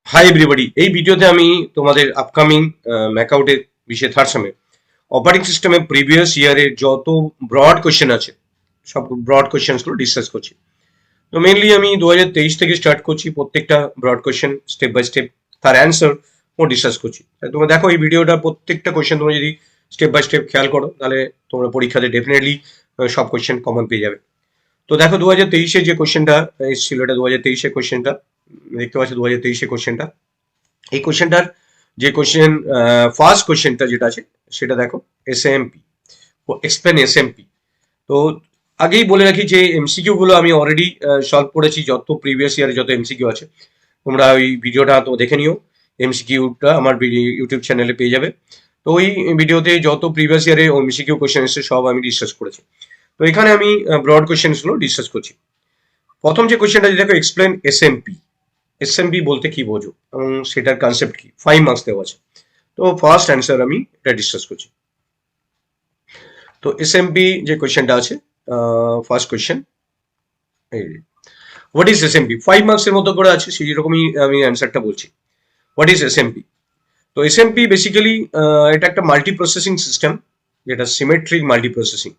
Hi everybody, এই ভিডিওতে আমি তোমাদের আপকামিং ম্যাকআউটের বিষয়ে থার্ড সেমে অপারেটিং সিস্টেমে প্রিভিয়াস ইয়ারের যত ব্রড কোয়েশ্চেন আছে সব ব্রড কোয়েশ্চেনগুলো ডিসকাস করছি। তো মেইনলি আমি 2023 থেকে স্টার্ট করছি, প্রত্যেকটা broad question step by step তার অ্যান্সার ও ডিসকাস করছি। তোমরা দেখো এই ভিডিওটা প্রত্যেকটা কোয়েশ্চেন তোমরা যদি স্টেপ বাই স্টেপ খেয়াল করো তাহলে তোমরা পরীক্ষাতে ডেফিনেটলি সব কোয়েশ্চেন কমন পেয়ে যাবে। তো দেখো 2023-এ যে কোয়েশ্চেনটা এসেছিল, এটা 2023-এর কোয়েশ্চেনটা দেখতে পাচ্ছি। 2023-এর কোয়েশ্চেনটা, এই কোয়েশ্চেনটার যে কোয়েশ্চেন ফার্স্ট কোয়েশ্চেনটা যেটা আছে সেটা দেখো, এসএমপি এক্সপ্লেন এসএমপি। তো আগেই বলে রাখি যে এমসিকিউ গুলো আমি অলরেডি সলভ করেছি, যত প্রিভিয়াস ইয়ারে যত এমসিকিউ আছে তোমরা ওই ভিডিওটা তো দেখে নিও। এমসিকিউটা আমার ইউটিউব চ্যানেলে পেয়ে যাবে। তো ওই ভিডিওতে যত প্রিভিয়াস ইয়ারে এমসিকিউ কোয়েশ্চেন এসেছে সব আমি ডিসকাস করেছি। তো এখানে আমি ব্রড কোয়েশ্চেনগুলো ডিসকাস করছি। প্রথম যে কোয়েশ্চেনটা দেখো, এক্সপ্লেন এসএমপি। এসএমপি বলতে কি বোঝো এবং সেটার কনসেপ্ট কি, 5 মার্কস দেওয়া আছে। তো ফার্স্ট অ্যান্সার আমি এটা ডিসকাস করছি। তো এসএমপি যে কোয়েশ্চেনটা আছে, first question, what is SMP, 5 মার্কসের মতো করে আছে, সেই রকমই আমি অ্যান্সারটা বলছি। What is SMP? তো এসএমপি বেসিক্যালি এটা একটা মাল্টি প্রসেসিং সিস্টেম, যেটা symmetric multi processing.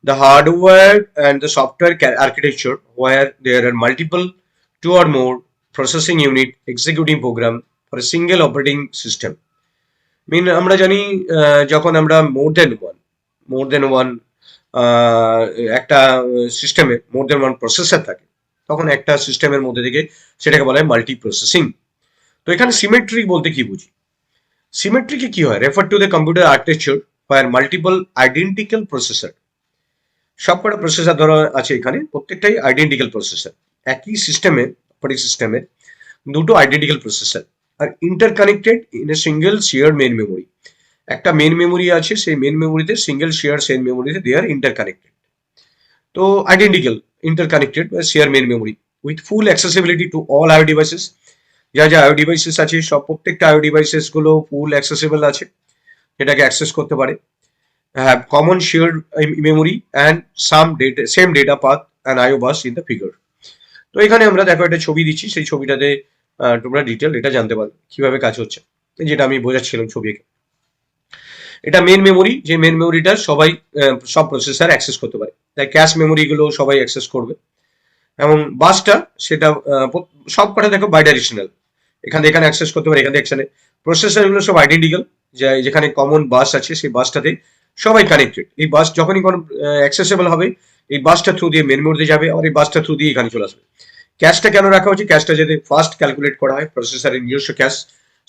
The hardware and the software architecture where there are multiple two or more processing unit executing program for a single operating system. মিন আমরা জানি যখন আমরা মোর দেন one একটা সিস্টেমে মোর দেন one processor থাকে, তখন একটা সিস্টেমের মধ্যে থেকে সেটাকে বলা হয় মাল্টি প্রসেসিং। তো এখানে সিমেট্রিক বলতে কি বুঝি? সিমেট্রিকে কি হয়? Refer to the computer architecture where multiple identical processor. সবকটা প্রসেসর ধরা আছে এখানে, প্রত্যেকটাই আইডেন্টিক্যাল প্রসেসর। একই সিস্টেমে, অপারেটিং সিস্টেমে দুটো identical processor are interconnected in a single share main memory. একটা মেন মেমোরি আছে, সেই মেন মেমোরিতে সিঙ্গেল শেয়ার সেন মেমোরিতে দে আর ইন্টারকানেক্টেড। তো identical interconnected share main memory with full accessibility to all IO devices. যা যা আইও devices আছে সব প্রত্যেকটা আইও ডিভাইসেস গুলো ফুল অ্যাক্সেসিবল আছে, এটাকে অ্যাক্সেস করতে পারে। Have common shared memory and same data path and IO bus in the figure. তো এখানে আমরা দেখো একটা ছবি দিচ্ছি, সেই ছবিটাতে তোমরা ডিটেল এটা জানতে পারবে কিভাবে কাজ হচ্ছে, যেটা আমি বোঝাচ্ছিলাম ছবি এঁকে। এটা মেন মেমোরি, যে মেন মেমোরিটা সবাই সব প্রসেসর অ্যাক্সেস করতে পারে, তাই ক্যাশ মেমোরি গুলো সবাই অ্যাক্সেস করবে। এবং বাসটা সেটা সব কটা দেখো বাইডাইরেকশনাল, এখানে অ্যাক্সেস করতে পারে, এখানে প্রসেসর গুলো সব আইডেন্টিক্যাল। যেখানে কমন বাস আছে সেই বাসটাতে সবাই কানেক্টেড। এই বাস যখনই কোনো অ্যাক্সেসেবল হবে, এই বাসটা থ্রু দিয়ে মেন মেমোরিতে যাবে, আর এই বাসটা থ্রু দিয়ে এখানে চলে আসবে। ক্যাশটা কেন রাখা হচ্ছে? ক্যাশটা যাতে ফার্স্ট ক্যালকুলেট করা হয়, প্রসেসরের নিজস্ব ক্যাশ,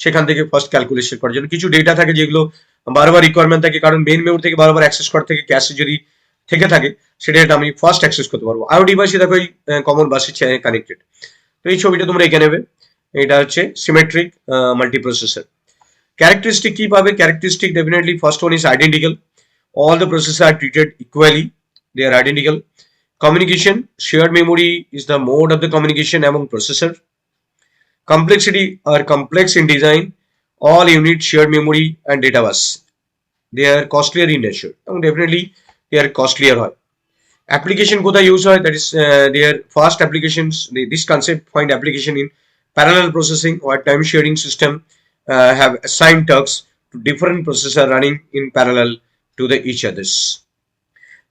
সেখান থেকে ফার্স্ট ক্যালকুলেশন করার জন্য। কিছু ডেটা থাকে যেগুলো বারবার রিকোয়ারমেন্ট থাকে, কারণ মেন মেমোরি থেকে বারবার অ্যাক্সেস করা থেকে ক্যাশে যদি থেকে থাকে সেটা আমি ফার্স্ট অ্যাক্সেস করতে পারবো। আইও ডিভাইসে দেখো এই কমন বাসে কানেক্টেড। তো এই ছবিটা তোমরা এঁকে নেবে, এটা হচ্ছে সিমেট্রিক মাল্টিপ্রসেসর। ক্যারেক্টারিস্টিক কি পাবে? Characteristic definitely first one is identical. All the processors are treated equally. They are identical. Communication, shared memory is the mode of the communication among processor. Complexity are complex in design. All unit shared memory and data bus. They are costlier in nature. And definitely they are costlier. Application কোথায় use হয়? That is their fast applications. This concept find application in parallel processing or time sharing system have assigned tasks to different processor running in parallel to the each others,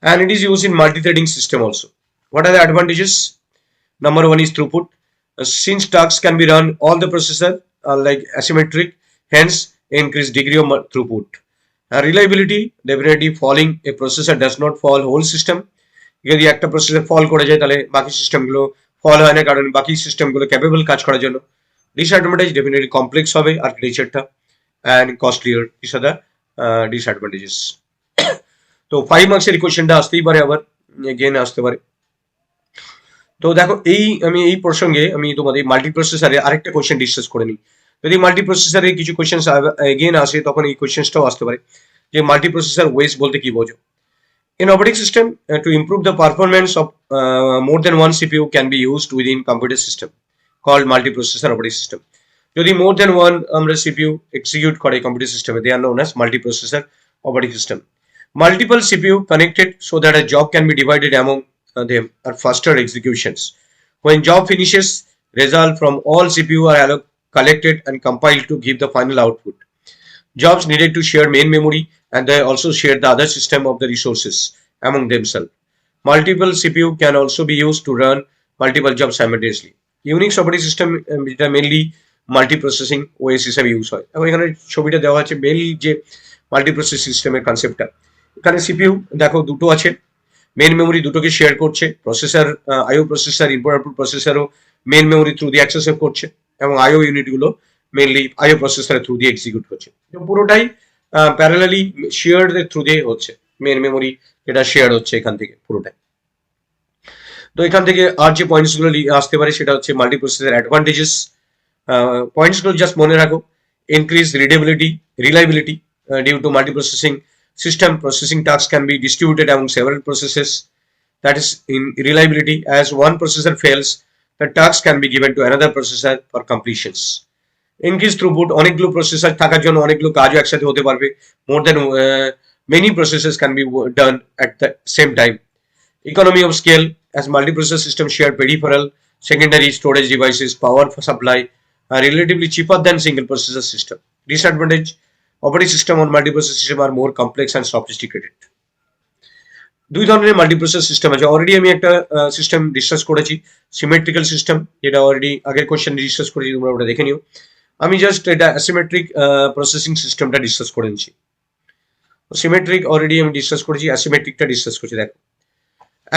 and it is used in multi-threading system also. What are the advantages? Number one is throughput. Since tasks can be run all the processor are like asymmetric, hence increased degree of throughput. Reliability, definitely falling a processor does not fall whole system. যদি একটা processor ফল করে যায় তাহলে বাকি সিস্টেমগুলো ফল হয় না, কারণ বাকি সিস্টেমগুলো ক্যাপেবল কাজ করার জন্য। ডিসঅ্যাডভান্টেজ, ডেফিনেটলি কমপ্লেক্স হবে আর্কিটেকচারটা, and costlier. This are the disadvantages. তো 5 মার্কসের কোয়েশ্চেনটা আসতেই পারে, আবার এগেন আসতে পারে। তো দেখো এই প্রসঙ্গে আমি তোমাদের মাল্টিপ্রসেসরে আরেকটা কোয়েশ্চেন ডিসকাস করে নিই। যদি মাল্টিপ্রসেসরে কিছু কোয়েশ্চেন এগেন আসে তখন এই কোয়েশ্চেনটাও আসতে পারে যে মাল্টিপ্রসেসর ওয়েস বলতে কি বোঝো। In operating system, to improve the performance of more than one CPU can be used within computer system called multiprocessor operating system. যদি more than one আমরা CPU execute করে computer system, they are known as multiprocessor operating system. Multiple CPU connected so that a job can be divided among them are faster executions. When job finishes, result from all CPU are collected and compiled to give the final output. Jobs needed to share main memory, and they also share the other system of the resources among themselves. Multiple CPU can also be used to run multiple jobs simultaneously. Unix operating system যেটা mainly মাল্টিপ্রসেসিং OS হিসেবে use হয়। এবং এখানে ছবিটা দেওয়া আছে mainly যে মাল্টিপ্রসেস সিস্টেমের কনসেপ্টটা। এখানে সিপিইউ দেখো দুটো আছে, মেন মেমোরি দুটোকে শেয়ার করছে, processor IO processor input output প্রসেসরও মেন মেমোরি থ্রু দিয়ে অ্যাক্সেস করছে, এবং আইও ইউনিটগুলো মেনলি আইও প্রসেসরের থ্রু দিয়ে এক্সিকিউট হচ্ছে। পুরোটাই প্যারালালি শেয়ারদের থ্রু দিয়ে হচ্ছে, মেন মেমোরি যেটা শেয়ার হচ্ছে এখান থেকে পুরোটাই। তো এখান থেকে আর যে পয়েন্টসগুলো আসতে পারে সেটা হচ্ছে মাল্টিপ্রসেসর অ্যাডভান্টেজেস। পয়েন্টসগুলো জাস্ট মনে রাখো, increase reliability due to multiprocessing system. Processing tasks can be distributed among several processes. That is in reliability, as one processor fails, the task can be given to another processor for completions. Increase throughput, অনেকগুলো processor থাকার জন্য অনেকগুলো কাজও একসাথে হতে পারবে, more than many processes can be done at the same time. Economy of scale, as multiprocessor system share peripheral, secondary storage devices, power supply are relatively cheaper than single processor system. Disadvantage, operating system on multiprocessor system are more complex and sophisticated. দুই ধরনের multiprocessor system আছে, already আমি একটা system discuss করেছি, symmetrical system, যেটা already আগের question discuss করেছি, তোমরা ওটা দেখে নিও। আমি জাস্ট এটা অ্যাসিমেট্রিক প্রসেসিং সিস্টেমটা ডিসকাস করে নিচ্ছি। সিমেট্রিক অলরেডি আমি ডিসকাস করেছি, অ্যাসিমেট্রিকটা ডিসকাস করছি। দেখো,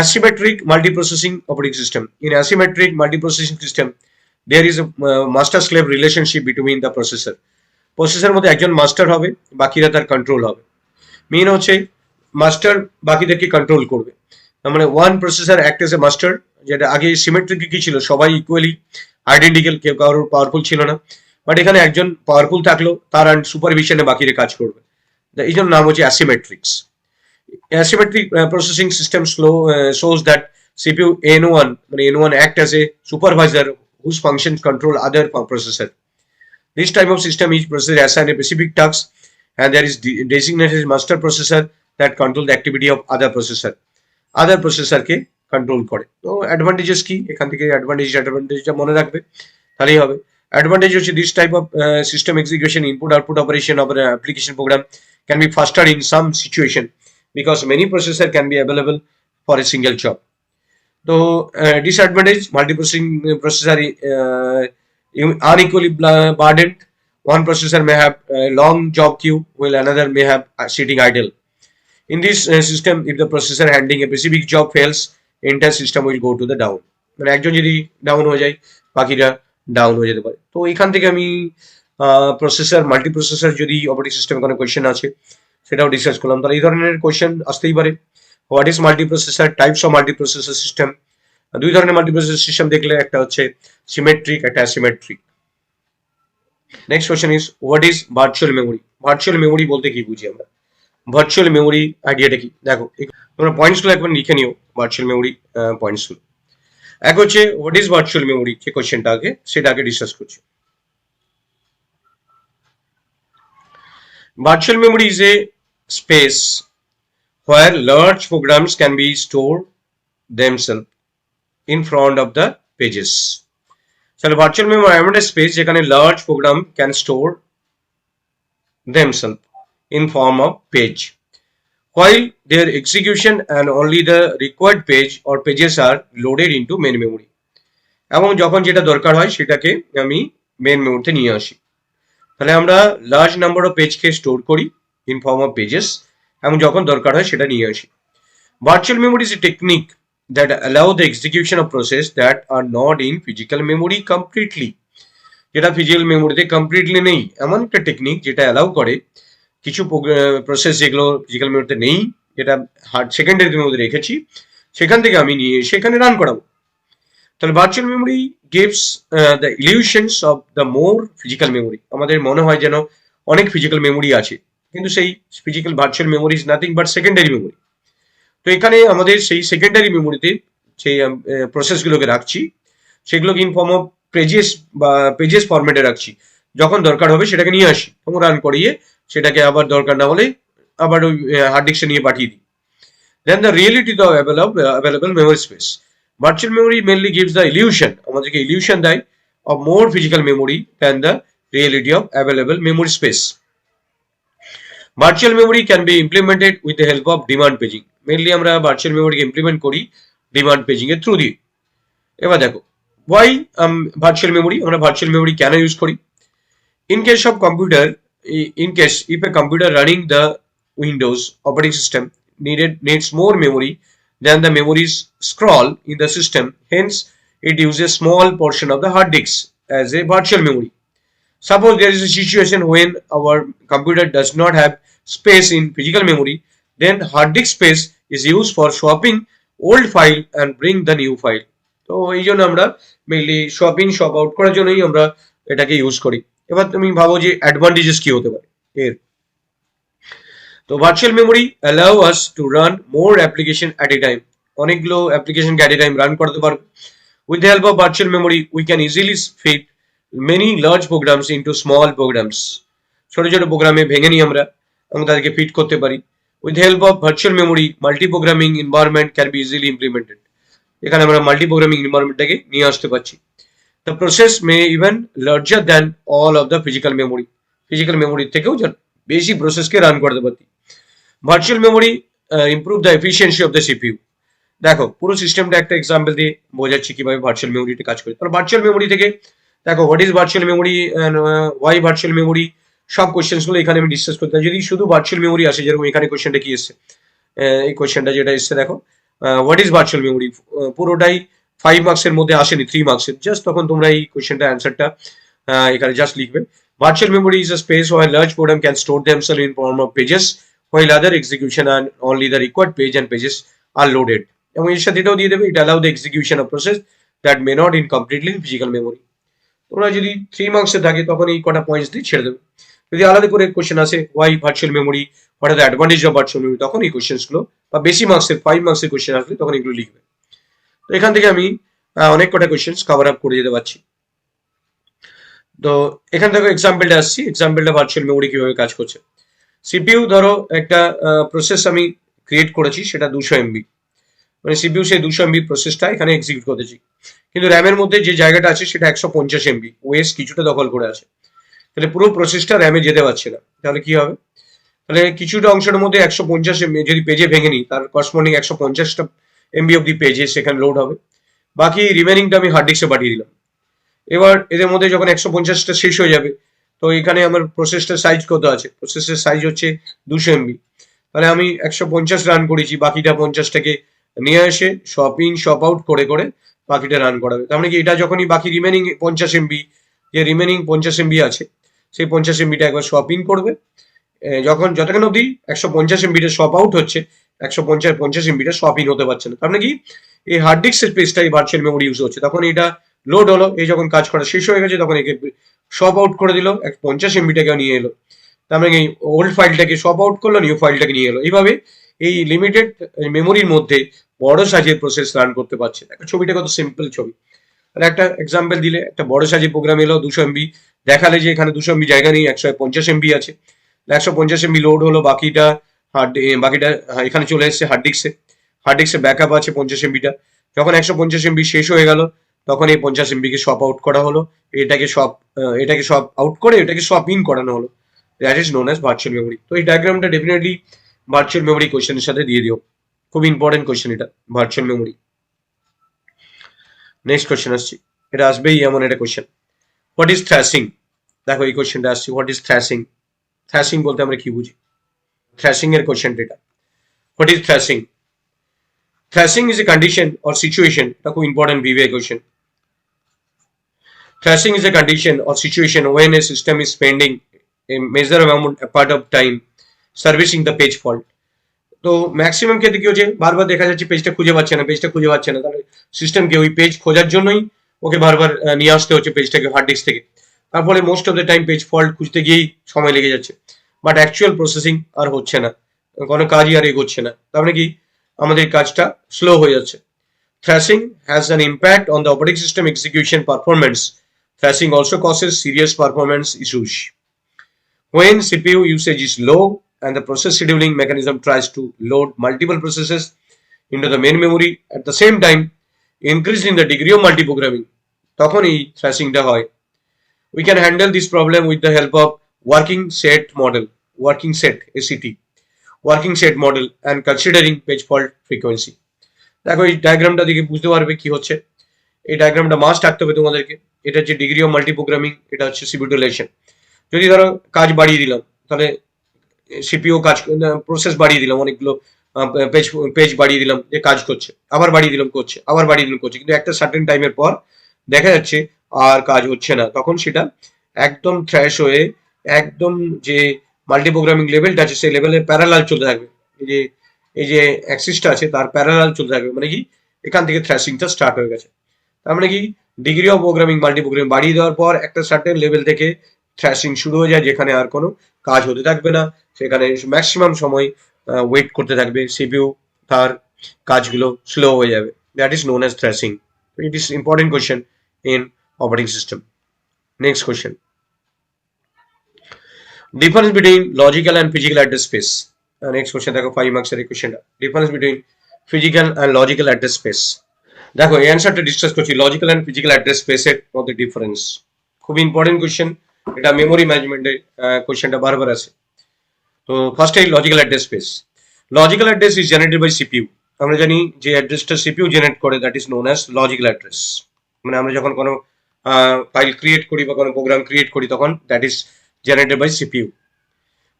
asymmetric multiprocessing operating system. In asymmetric multiprocessing system, there is a master-slave relationship between the processor. প্রসেসরের মধ্যে একজন মাস্টার হবে, বাকিরা তার কন্ট্রোল হবে। মেইন হচ্ছে মাস্টার বাকিদেরকে কন্ট্রোল করবে, তার মানে one processor act as a master. যেটা আগে সিমেট্রিক কি ছিল, সবাই ইকুয়ালি আইডেন্টিক্যাল, কেউ কারোর পাওয়ারফুল ছিল না, বাট এখানে একজন পাওয়ারফুল থাকলো, তার সুপারভিশনে বাকিরা কাজ করবে, এই জন্য নাম হচ্ছে অ্যাসিমেট্রিক্স। Asymmetric processing system shows that CPU N1 N1 act as a supervisor whose functions control other processor. This type of system, each processor assign a specific task, and there is designated master processor that control the activity of other processor. Other processor K control করে। তো advantages কি, এখান থেকে অ্যাডভান্টেজটা মনে রাখবে, তাহলেই হবে। Advantage হচ্ছে this type of system execution input output operation of application program can be ফাস্টার in some situation because many processor can be available for a single job. So disadvantage, multiprocessing processor unequally burdened. One processor may have a long job queue while another may have sitting idle. In this system, if the processor handling a specific job fails, entire system will go to the down. মানে একজন যদি down হয়ে যায়, বাকিরা down হয়ে যেতে পারে। তো এখান থেকে আমি প্রসেসর মাল্টিপ্রসেসর যদি অপারেটিং সিস্টেমে কোনো কোয়েশ্চেন আছে সেটাও ডিসকাস করলাম। তাহলে এই ধরনের কোয়েশ্চেন আসতেই পারে। What is multiprocessor, types of multiprocessor system. দুই ধরনের মাল্টিপ্রসেসর সিস্টেম দেখলে, একটা হচ্ছে সিমেট্রিক, একটা asymmetric. Next question is what is virtual memory. Virtual memory বলতে কি বুঝি আমরা, ভার্চুয়াল মেমোরি আইডিয়াটা কি? দেখো, তোমরা পয়েন্টসগুলো একবার লিখে নিও, ভার্চুয়াল মেমোরি পয়েন্টসগুলো। এক হচ্ছে হোয়াট ইজ ভার্চুয়াল মেমোরি, যে কোয়েশ্চেনটা আগে সেটা আগে ডিসকাস করছি। Virtual memory is a space where large programs can be stored themselves in front of the pages. So virtual memory এমন একটা স্পেস যেখানে large program can store themselves in form of page, while their execution and only the required page or pages are loaded into main memory. এবং যখন যেটা দরকার হয় সেটাকে আমি মেন মেমোরিতে নিয়ে আসি। তাহলে আমরা লার্জ নাম্বার অফ পেজকে স্টোর করি ইন ফর্ম অফ পেজেস, এবং যখন দরকার হয় সেটা নিয়ে আসি। Virtual memory is a technique that allow the execution of process that are not in physical memory completely. যেটা ফিজিক্যাল মেমোরিতে কমপ্লিটলি নেই, এমন একটা টেকনিক যেটা অ্যালাউ করে কিছু প্রসেস যেগুলো ফিজিক্যাল মেমোরিতে নেই, যেটা সেকেন্ডারি মেমোরিতে রেখেছি, সেখান থেকে আমি নিয়ে সেখানে রান করাবো। তাহলে virtual memory gives the illusions of the more physical memory. আমাদের মনে হয় যেন অনেক ফিজিক্যাল মেমোরি আছে, কিন্তু সেই physical virtual memory is nothing but secondary memory. তো এখানে আমাদের সেই সেকেন্ডারি মেমোরিতে সেই প্রসেসগুলোকে রাখছি, সেগুলোকে ইন ফর্ম অফ পেজেস ফরম্যাটে রাখছি। যখন দরকার হবে সেটাকে নিয়ে আসি এবং রান করিয়ে সেটাকে আবার দরকার না হলে আবার ওই হার্ড ডিস্কে নিয়ে পাঠিয়ে দিই। Then the reality the available memory space. Virtual memory mainly gives the illusion, আমাদেরকে ইলিউশন দেয় of more physical memory than the reality of available memory space. Virtual memory can be implemented with the help of demand paging. Mainly আমরা virtual memory implement করি demand paging এর through দিয়ে। এবার দেখো why virtual memory, আমরা virtual memory কেন use করি? In case of computer, in case if a computer running the Windows operating system needs more memory than the memories scroll in the system, hence it uses small portion of the hard disk as a virtual memory. Suppose there is a situation when our computer does not have space in physical memory, then hard disk space is used for swapping old file and bring the new file. তো এই জন্য আমরা mainly swap in swap out করার জন্যই আমরা এটাকে use করি। এবার তুমি ভাবো যে অ্যাডভান্টেজেস কি হতে পারে এর। তো virtual memory allow us to run more application at a time, অনেকগুলো অ্যাপ্লিকেশনকে অ্যাট এ টাইম রান করতে পারবে। With the help of virtual memory we can easily fit many large programs into small programs, ছোট ছোট প্রোগ্রামে ভেঙে নিই আমরা এবং তাদেরকে ফিট করতে পারি। With the help of virtual memory multi programming environment can be easily implemented, এখানে আমরা মাল্টি প্রোগ্রামিং এনভায়রনমেন্টটাকে নিয়ে আসতে পারছি। The process may even larger than all of the physical memory. Physical memory থেকেও বেশি প্রসেসকে রান করতে পারতি। Virtual memory improve the efficiency of the CPU. দেখো পুরো সিস্টেমটা একটা এক্সাম্পল দিয়ে বোঝাচ্ছি কিভাবে ভার্চুয়াল মেমোরিটা কাজ করে। তাহলে ভার্চুয়াল মেমোরি থেকে দেখো what is virtual memory and why virtual memory, সব কোশ্চেন্স গুলো এখানে আমি ডিসকাস করতে। যদি শুধু ভার্চুয়াল মেমোরি আসে, যেরকম এখানে কোশ্চেনটা কি এসছে, এই কোশ্চেনটা যেটা এসছে দেখো হোয়াট ইজ ভার্চুয়াল মেমোরি, পুরোটাই 5 মার্কসের মধ্যে আসেনি, 3 মার্কসের। জাস্ট তখন তোমরা এই কোশ্চেনটা অ্যান্সারটা এখানে জাস্ট লিখবে। Virtual memory is a space where large program can store themselves in form of pages while other execution and only the required page and pages are loaded. এবং এর সাথে এটাও দিয়ে দেবে it allow the execution of process that may not in completely in physical memory. তোমরা যদি 3 মার্কসে থাকে তখন এই কটা পয়েন্টস দিয়ে ছেড়ে দেবে। যদি আলাদা করে কোশ্চেন আসে why virtual memory, what are the advantage of virtual memory, তখন এই কোশ্চেন্স গুলো বা বেশি মার্কসের 5 মার্কসের কোশ্চেন আসলে তখন এগুলো লিখবে। তো এখান থেকে আমি অনেক কটা কোশ্চেন্স কভার আপ করে যেতে পারছি। তো এখান থেকে এক্সাম্পলটা আসছি, এক্সাম্পলটা ভার্চুয়াল মেমোরি কিভাবে কাজ করছে। সিপিইউ ধরো একটা প্রসেস আমি ক্রিয়েট করেছি, সেটা 200 এমবি, মানে সিপিইউ সেই 200 এমবি প্রসেসটা এখানে এক্সিকিউট করতেছি, কিন্তু র্যামের মধ্যে যে জায়গাটা আছে সেটা 150 এমবি, ওএস কিছুটা দখল করে আছে। তাহলে পুরো প্রসেসটা র্যামে যেতে পারছে না, তাহলে কি হবে? তাহলে কিছুটা অংশের মধ্যে 150 এমবি যদি পেজে ভেঙে নিই, তার করসপন্ডিং 150টা এমবি অফ দি পেজে সেখানে লোড হবে, বাকি রিমেনিংটা আমি হার্ড ডিস্কে পাঠিয়ে দিলাম। এবার এদের মধ্যে যখন 150টা শেষ হয়ে যাবে, তো এখানে আমার প্রসেসটার সাইজ কত আছে, প্রসেসের সাইজ হচ্ছে 200 এমবি। তাহলে আমি 150 রান করেছি, বাকিটা 50টাকে নিয়ে এসে শপ ইন শপ আউট করে করে বাকিটা রান করাবে। তার মানে কি এটা যখনই বাকি রিমেনিং 50 এমবি, যে রিমেনিং 50 এমবি আছে সেই 50 এমবিটা একবার শপ ইন করবে, যতক্ষণ অবধি 150 এমবিটা শপ আউট হচ্ছে 150 এমবিটা শপ ইন হতে পারছে না। তার মানে কি এই হার্ড ডিস্কের স্পেসটাই ভার্চুয়াল মেমোরি ইউজ হচ্ছে। তখন এটা লোড হলো, এই যখন কাজ করা শেষ হয়ে গেছে তখন একে শপ আউট করে দিল, 50 এমবিটাকে নিয়ে এলো। তার মানে এই ওল্ড ফাইলটাকে শপ আউট করলো, নিউ ফাইলটাকে নিয়ে এলো। এইভাবে এই লিমিটেড মেমোরির মধ্যে বড় সাইজের প্রসেস রান করতে পারছে। একটা ছবিটা কত সিম্পল ছবি। তাহলে একটা এক্সাম্পল দিলে, একটা বড় সাইজের প্রোগ্রাম এলো 200 এমবি, দেখালে যে এখানে 200 এমবি জায়গা নেই, 150 এমবি আছে। 150 এমবি লোড হলো, বাকিটা এখানে চলে এসছে হার্ড ডিস্কে, হার্ড ডিস্কে ব্যাকআপ আছে 50 এমবিটা। যখন 150 এমবি শেষ হয়ে গেল তখন এই 50 এমবি কে শপ আউট করা হলো, এটাকে শপ আউট করে এটাকে শপ ইন করানো হলো। That is known as virtual memory. তো এই ডায়াগ্রামটা ডেফিনেটলি ভার্চুয়াল মেমোরি কোশ্চেনের সাথে দিয়ে দিও, খুব ইম্পর্টেন্ট কোশ্চেন এটা, ভার্চুয়াল মেমোরি। নেক্সট কোশ্চেন আসছি, এটা আসবেই এমন একটা কোশ্চেন, হোয়াট ইজ থ্র্যাশিং। দেখো এই কোশ্চেনটা আসছে, হোয়াট ইজ থ্র্যাশিং। থ্র্যাশিং বলতে আমরা কি বুঝি, থ্র্যাশিং এর কোশ্চেনটা এটা। What is thrashing? Thrashing is a condition or situation, এটা খুব important viva question. Thrashing is a condition or situation when a system is spending a measure amount a part of time servicing the page fault. তো maximum ক্ষেত্রে কি হচ্ছে, বারবার দেখা যাচ্ছে পেজটা খুঁজে পাচ্ছে না, তাহলে সিস্টেমকে ওই পেজ খোঁজার জন্যই ওকে বারবার নিয়ে আসতে হচ্ছে পেজটাকে হার্ড ডিস্ক থেকে। তারপরে most of the time page fault খুঁজতে গিয়েই সময় লেগে যাচ্ছে, বাট অ্যাকচুয়াল প্রসেসিং আর হচ্ছে না, কোনো কাজই আর এগোচ্ছে না। তার মানে কি আমাদের কাজটা স্লো হয়ে যাচ্ছে। Thrashing has an impact on the operating system execution performance. Thrashing also causes serious performance issues. When CPU usage is low and the process scheduling mechanism tries to load multiple processes into the main memory at the same time, increasing the degree of multi-programming. তখন এই থ্র্যাশিংটা হয়। We can handle this problem with the help of working set model, working set ACT, working set model and considering page fault frequency. দেখো এই ডায়াগ্রামটা দেখে বুঝতে পারবে কি হচ্ছে। এই ডায়াগ্রামটা মাস্ট রাখতে হবে তোমাদেরকে। এটা হচ্ছে ডিগ্রি অফ মাল্টি প্রোগ্রামিং, এটা হচ্ছে সিবিউটেশন। যদি ধরো কাজ বাড়িয়ে দিলাম, তাহলে সিপিও কাজ প্রসেস বাড়িয়ে দিলাম, অনেকগুলো পেজ পেজ বাড়িয়ে দিলাম, যে কাজ করছে, আবার বাড়িয়ে দিলাম করছে, আবার বাড়িয়ে দিলাম করছে, কিন্তু একটা সার্টেন টাইমের পর দেখা যাচ্ছে আর কাজ হচ্ছে না, তখন সেটা একদম থ্র্যাশ হয়ে একদম যে মাল্টি প্রোগ্রামিং লেভেলটা আছে সেই লেভেলের প্যারালাল চলতে থাকবে। এই যে অ্যাক্সিসটা আছে তার প্যারালাল চলতে থাকবে, মানে কি এখান থেকে থ্র্যাশিংটা স্টার্ট হয়ে গেছে। তার মানে কি degree of programming multi programming বাড়িয়ে দেওয়ার পর একটা সার্টেন লেভেল থেকে থ্র্যাশিং শুরু হয়ে যায়, যেখানে আর কোনো কাজ হতে থাকবে না, সেখানে ম্যাক্সিমাম সময় ওয়েট করতে থাকবে সিপিইউ, তার কাজগুলো স্লো হয়ে যাবে। That is known as thrashing. It is important question in operating system. Next question, difference between logical and physical address space. Next question দেখো 5 মার্কসের এই কোয়েশ্চেনটা, difference between physical and logical address space. দেখো এই অ্যান্সারটা discuss করছি, logical and physical address স্পেসের মধ্যে ডিফারেন্স। খুব ইম্পর্টেন্ট কোয়েশ্চেন, এটা মেমোরি ম্যানেজমেন্টের কোয়েশ্চেনটা বারবার আছে। তো ফার্স্ট এই logical address space. Logical address is generated by CPU. আমরা জানি যে অ্যাড্রেসটা সিপিইউ জেনারেট করে, that is known as logical address. মানে আমরা যখন কোনো ফাইল ক্রিয়েট করি বা কোনো প্রোগ্রাম ক্রিয়েট করি, তখন that is generated by CPU.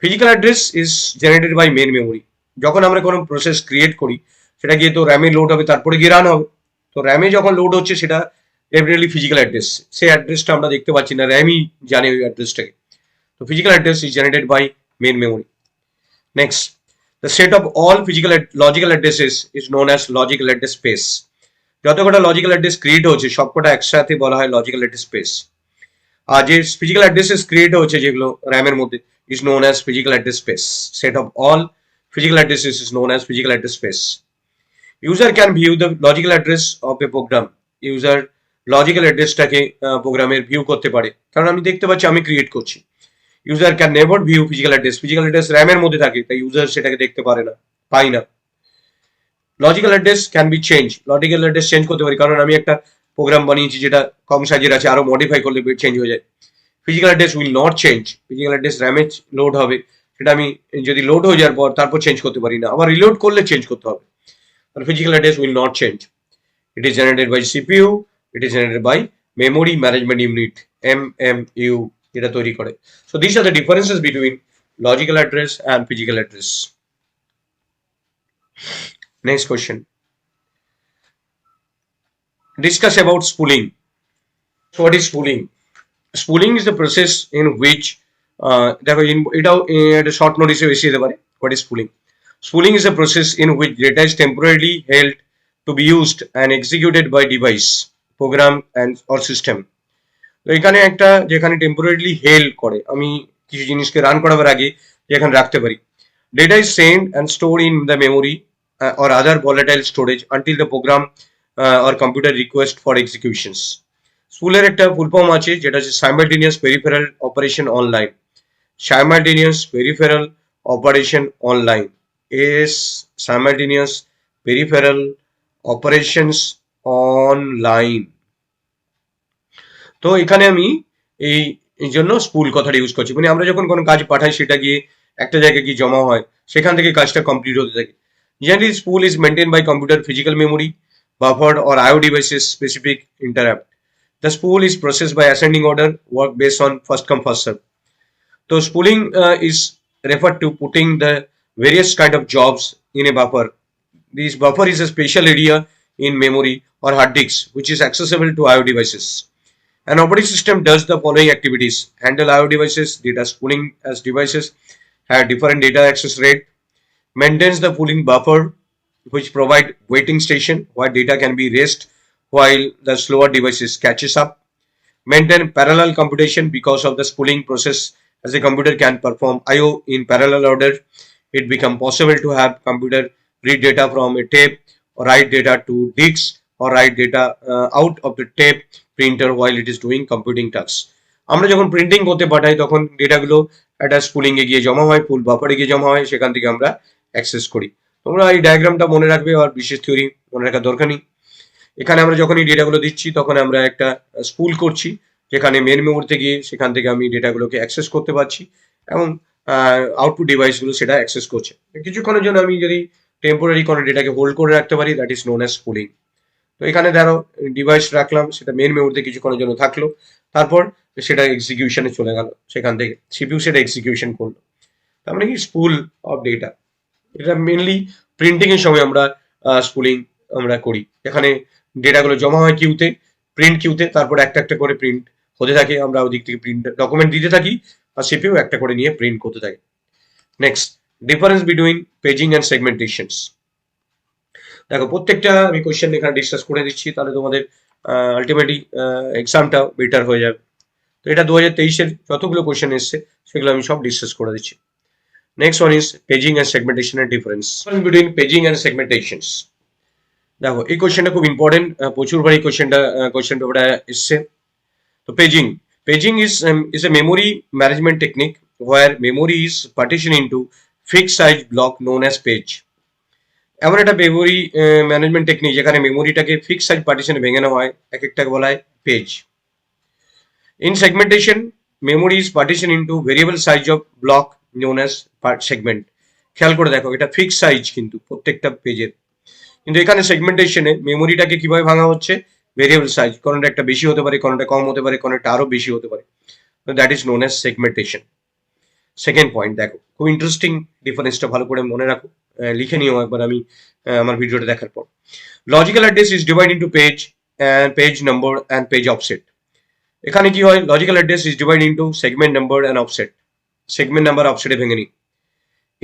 Physical address is generated by main memory. যখন আমরা কোনো প্রসেস ক্রিয়েট করি, সেটা গিয়ে তো র্যামে লোড হবে, তারপরে গিয়ে রান হবে। তো র্যামে যখন লোড হচ্ছে সেটা ডেফিনেটলি ফিজিক্যাল অ্যাড্রেস, সেই অ্যাড্রেসটা আমরা দেখতে পাচ্ছি না, র্যামই জানে ওই অ্যাড্রেসটাকে। তো physical address is generated by main memory. Next, the set of all physical logical addresses is known as logical address space. যত কটা লজিক্যাল অ্যাড্রেস ক্রিয়েট হচ্ছে সবকটা একসাথে বলা হয় লজিক্যাল অ্যাড্রেস স্পেস। আর যে ফিজিক্যাল অ্যাড্রেসেস ক্রিয়েট হচ্ছে যেগুলো র্যামের মধ্যে is known as physical address space. Set of all physical addresses is known as physical address space. User can view the logical address of a program. User logical অ্যাড্রেসটাকে প্রোগ্রামের view করতে পারে, কারণ আমি দেখতে পাচ্ছি আমি ক্রিয়েট করছি। User can never view physical address. Physical address র্যামের মধ্যে থাকে, তাই ইউজার সেটাকে দেখতে পারে না, পাই না। Logical address can be change. Logical address change করতে পারি, কারণ আমি একটা প্রোগ্রাম বানিয়েছি যেটা কম সাইজের আছে, আরো মডিফাই করলে চেঞ্জ হয়ে যায়। Physical address will not change. Physical address র্যামে লোড হবে, সেটা আমি যদি লোড হয়ে যাওয়ার পর তারপর চেঞ্জ করতে পারি না, আবার রিলোড করলে চেঞ্জ করতে হবে। Physical address will not change. It is generated by CPU, it is generated by memory management unit, MMU, এটা তৈরি করে। So this are the differences between logical address and physical address. Next question, discuss about spooling. So what is spooling? Spooling is the process in which দেখো এটাও একটা short নোটিসে এসে যেতে পারে। what is spooling? Spooling is a process in which data is temporarily held to be used and executed by device, program and or system. তো এখানে একটা যেখানে টেম্পোরারিলি হেল্ড করে, আমি কিছু জিনিসকে রান করাবার আগে যেখানে রাখতে পারি। Data is send and store in the memory or other volatile storage until the program or computer request for executions. স্পুলের একটা ফুল ফর্ম আছে যেটা হচ্ছে simultaneous peripheral operation online. Simultaneous peripheral operation online, S simultaneous peripheral operations online. তো এখানে আমি এই জন্য spool কথাটা ইউজ করছি, মানে আমরা যখন কোনো কাজ পাঠাই সেটা গিয়ে একটা জায়গায় গিয়ে জমা হয়, সেখান থেকে কাজটা কমপ্লিট হতে থাকে। Generally, spool is maintained by computer physical memory, buffered or IO devices specific interrupt. The spool is processed by ascending order, work based on first come first serve. So spooling is referred to putting the various kind of jobs in a buffer. This buffer is a special area in memory or hard disks which is accessible to IO devices. An operating system does the following activities: handle IO devices, data spooling as devices have different data access rate, maintains the pooling buffer which provide waiting station where data can be raised while the slower devices catches up, maintain parallel computation because of the spooling process. As a computer can perform IO in parallel order, it become possible to have computer read data from a tape or write data to disks or write data out of the tape printer while it is doing computing tasks. আমরা যখন printing করতে পাঠাই তখন ডেটাগুলো একটা স্পুলিং এ গিয়ে জমা হয়, পুল বাফারে গিয়ে জমা হয়, সেখান থেকে আমরা অ্যাক্সেস করি। তোমরা এই ডায়াগ্রামটা মনে রাখবে, আর বিশেষ থিওরি মনে রাখার দরকার নেই। এখানে আমরা যখন এই ডেটাগুলো দিচ্ছি তখন আমরা একটা স্পুল করছি, যেখানে মেন মেমোরিতে গিয়ে সেখান থেকে আমি ডেটাগুলোকে অ্যাক্সেস করতে পারছি এবং আউটপুট ডিভাইসগুলো সেটা অ্যাক্সেস করছে। কিছুক্ষণের জন্য আমি যদি টেম্পোরারি কোনো ডেটাকে হোল্ড করে রাখতে পারি, দ্যাট ইজ নোন অ্যাজ স্পুলিং। তো এখানে ধরো ডিভাইস রাখলাম, সেটা মেন মেমোরিতে কিছুক্ষণের জন্য থাকলো, তারপর সেটা এক্সিকিউশনে চলে গেল, সেখান থেকে সিপিইউ সেটা এক্সিকিউশন করলো। তার মানে কি স্পুল অফ ডেটা। এটা মেনলি প্রিন্টিং এর সময় আমরা স্পুলিং আমরা করি, এখানে ডেটাগুলো জমা হয় কিউতে, প্রিন্ট কিউতে, তারপর একটা একটা করে প্রিন্ট হতে থাকে, আমরা ওদিক থেকে প্রিন্ট ডকুমেন্ট দিতে থাকি আর সিপিইউ একটা করে নিয়ে প্রিন্ট করতে থাকে। Next, difference between paging and segmentations. দেখো প্রত্যেকটা আমি কোয়েশ্চেন এখানে ডিসকাস করে দিচ্ছি, তাহলে তোমাদের আলটিমেটলি এক্সামটা বেটার হয়ে যাবে। তো এটা 2023-এর যতগুলো কোয়েশ্চেন এসছে সেগুলো আমি সব ডিসকাস করে দিচ্ছি। Next one is paging and সেগমেন্টেশনের difference between paging and segmentations. দেখো এই কোয়েশ্চেনটা খুব ইম্পর্টেন্ট, প্রচুরবার এই কোয়েশ্চেন পেপারে এসছে। তো paging is a memory management technique where memory is partitioned into fixed size block known as page. এমন একটা মেমোরি ম্যানেজমেন্ট টেকনিক যেখানে মেমোরিটাকে ফিক্স সাইজ পার্টিশনে ভেঙে নেওয়া হয়, এক একটাকে বলা হয় page. In segmentation, memory is partition into variable size of block known as segment. খেয়াল করে দেখো, এটা ফিক্স সাইজ কিন্তু প্রত্যেকটা পেজের, কিন্তু এখানে সেগমেন্টেশনে মেমোরিটাকে কিভাবে ভাঙা হচ্ছে, ভেরিয়েবল সাইজ, কোনোটা একটা বেশি হতে পারে, কোনোটা কম হতে পারে, কোনোটা আরো বেশি হতে পারে। That is known as segmentation. Second point দেখো, খুব ইন্টারেস্টিং ডিফারেন্সটা ভালো করে মনে রাখো, লিখে নিও একবার আমি আমার ভিডিওটা দেখার পর। Logical address is divide into page and page number and page offset. এখানে কি হয়, logical address is divide into segment number and offset. Segment number অফসেটে ভেঙে নিই।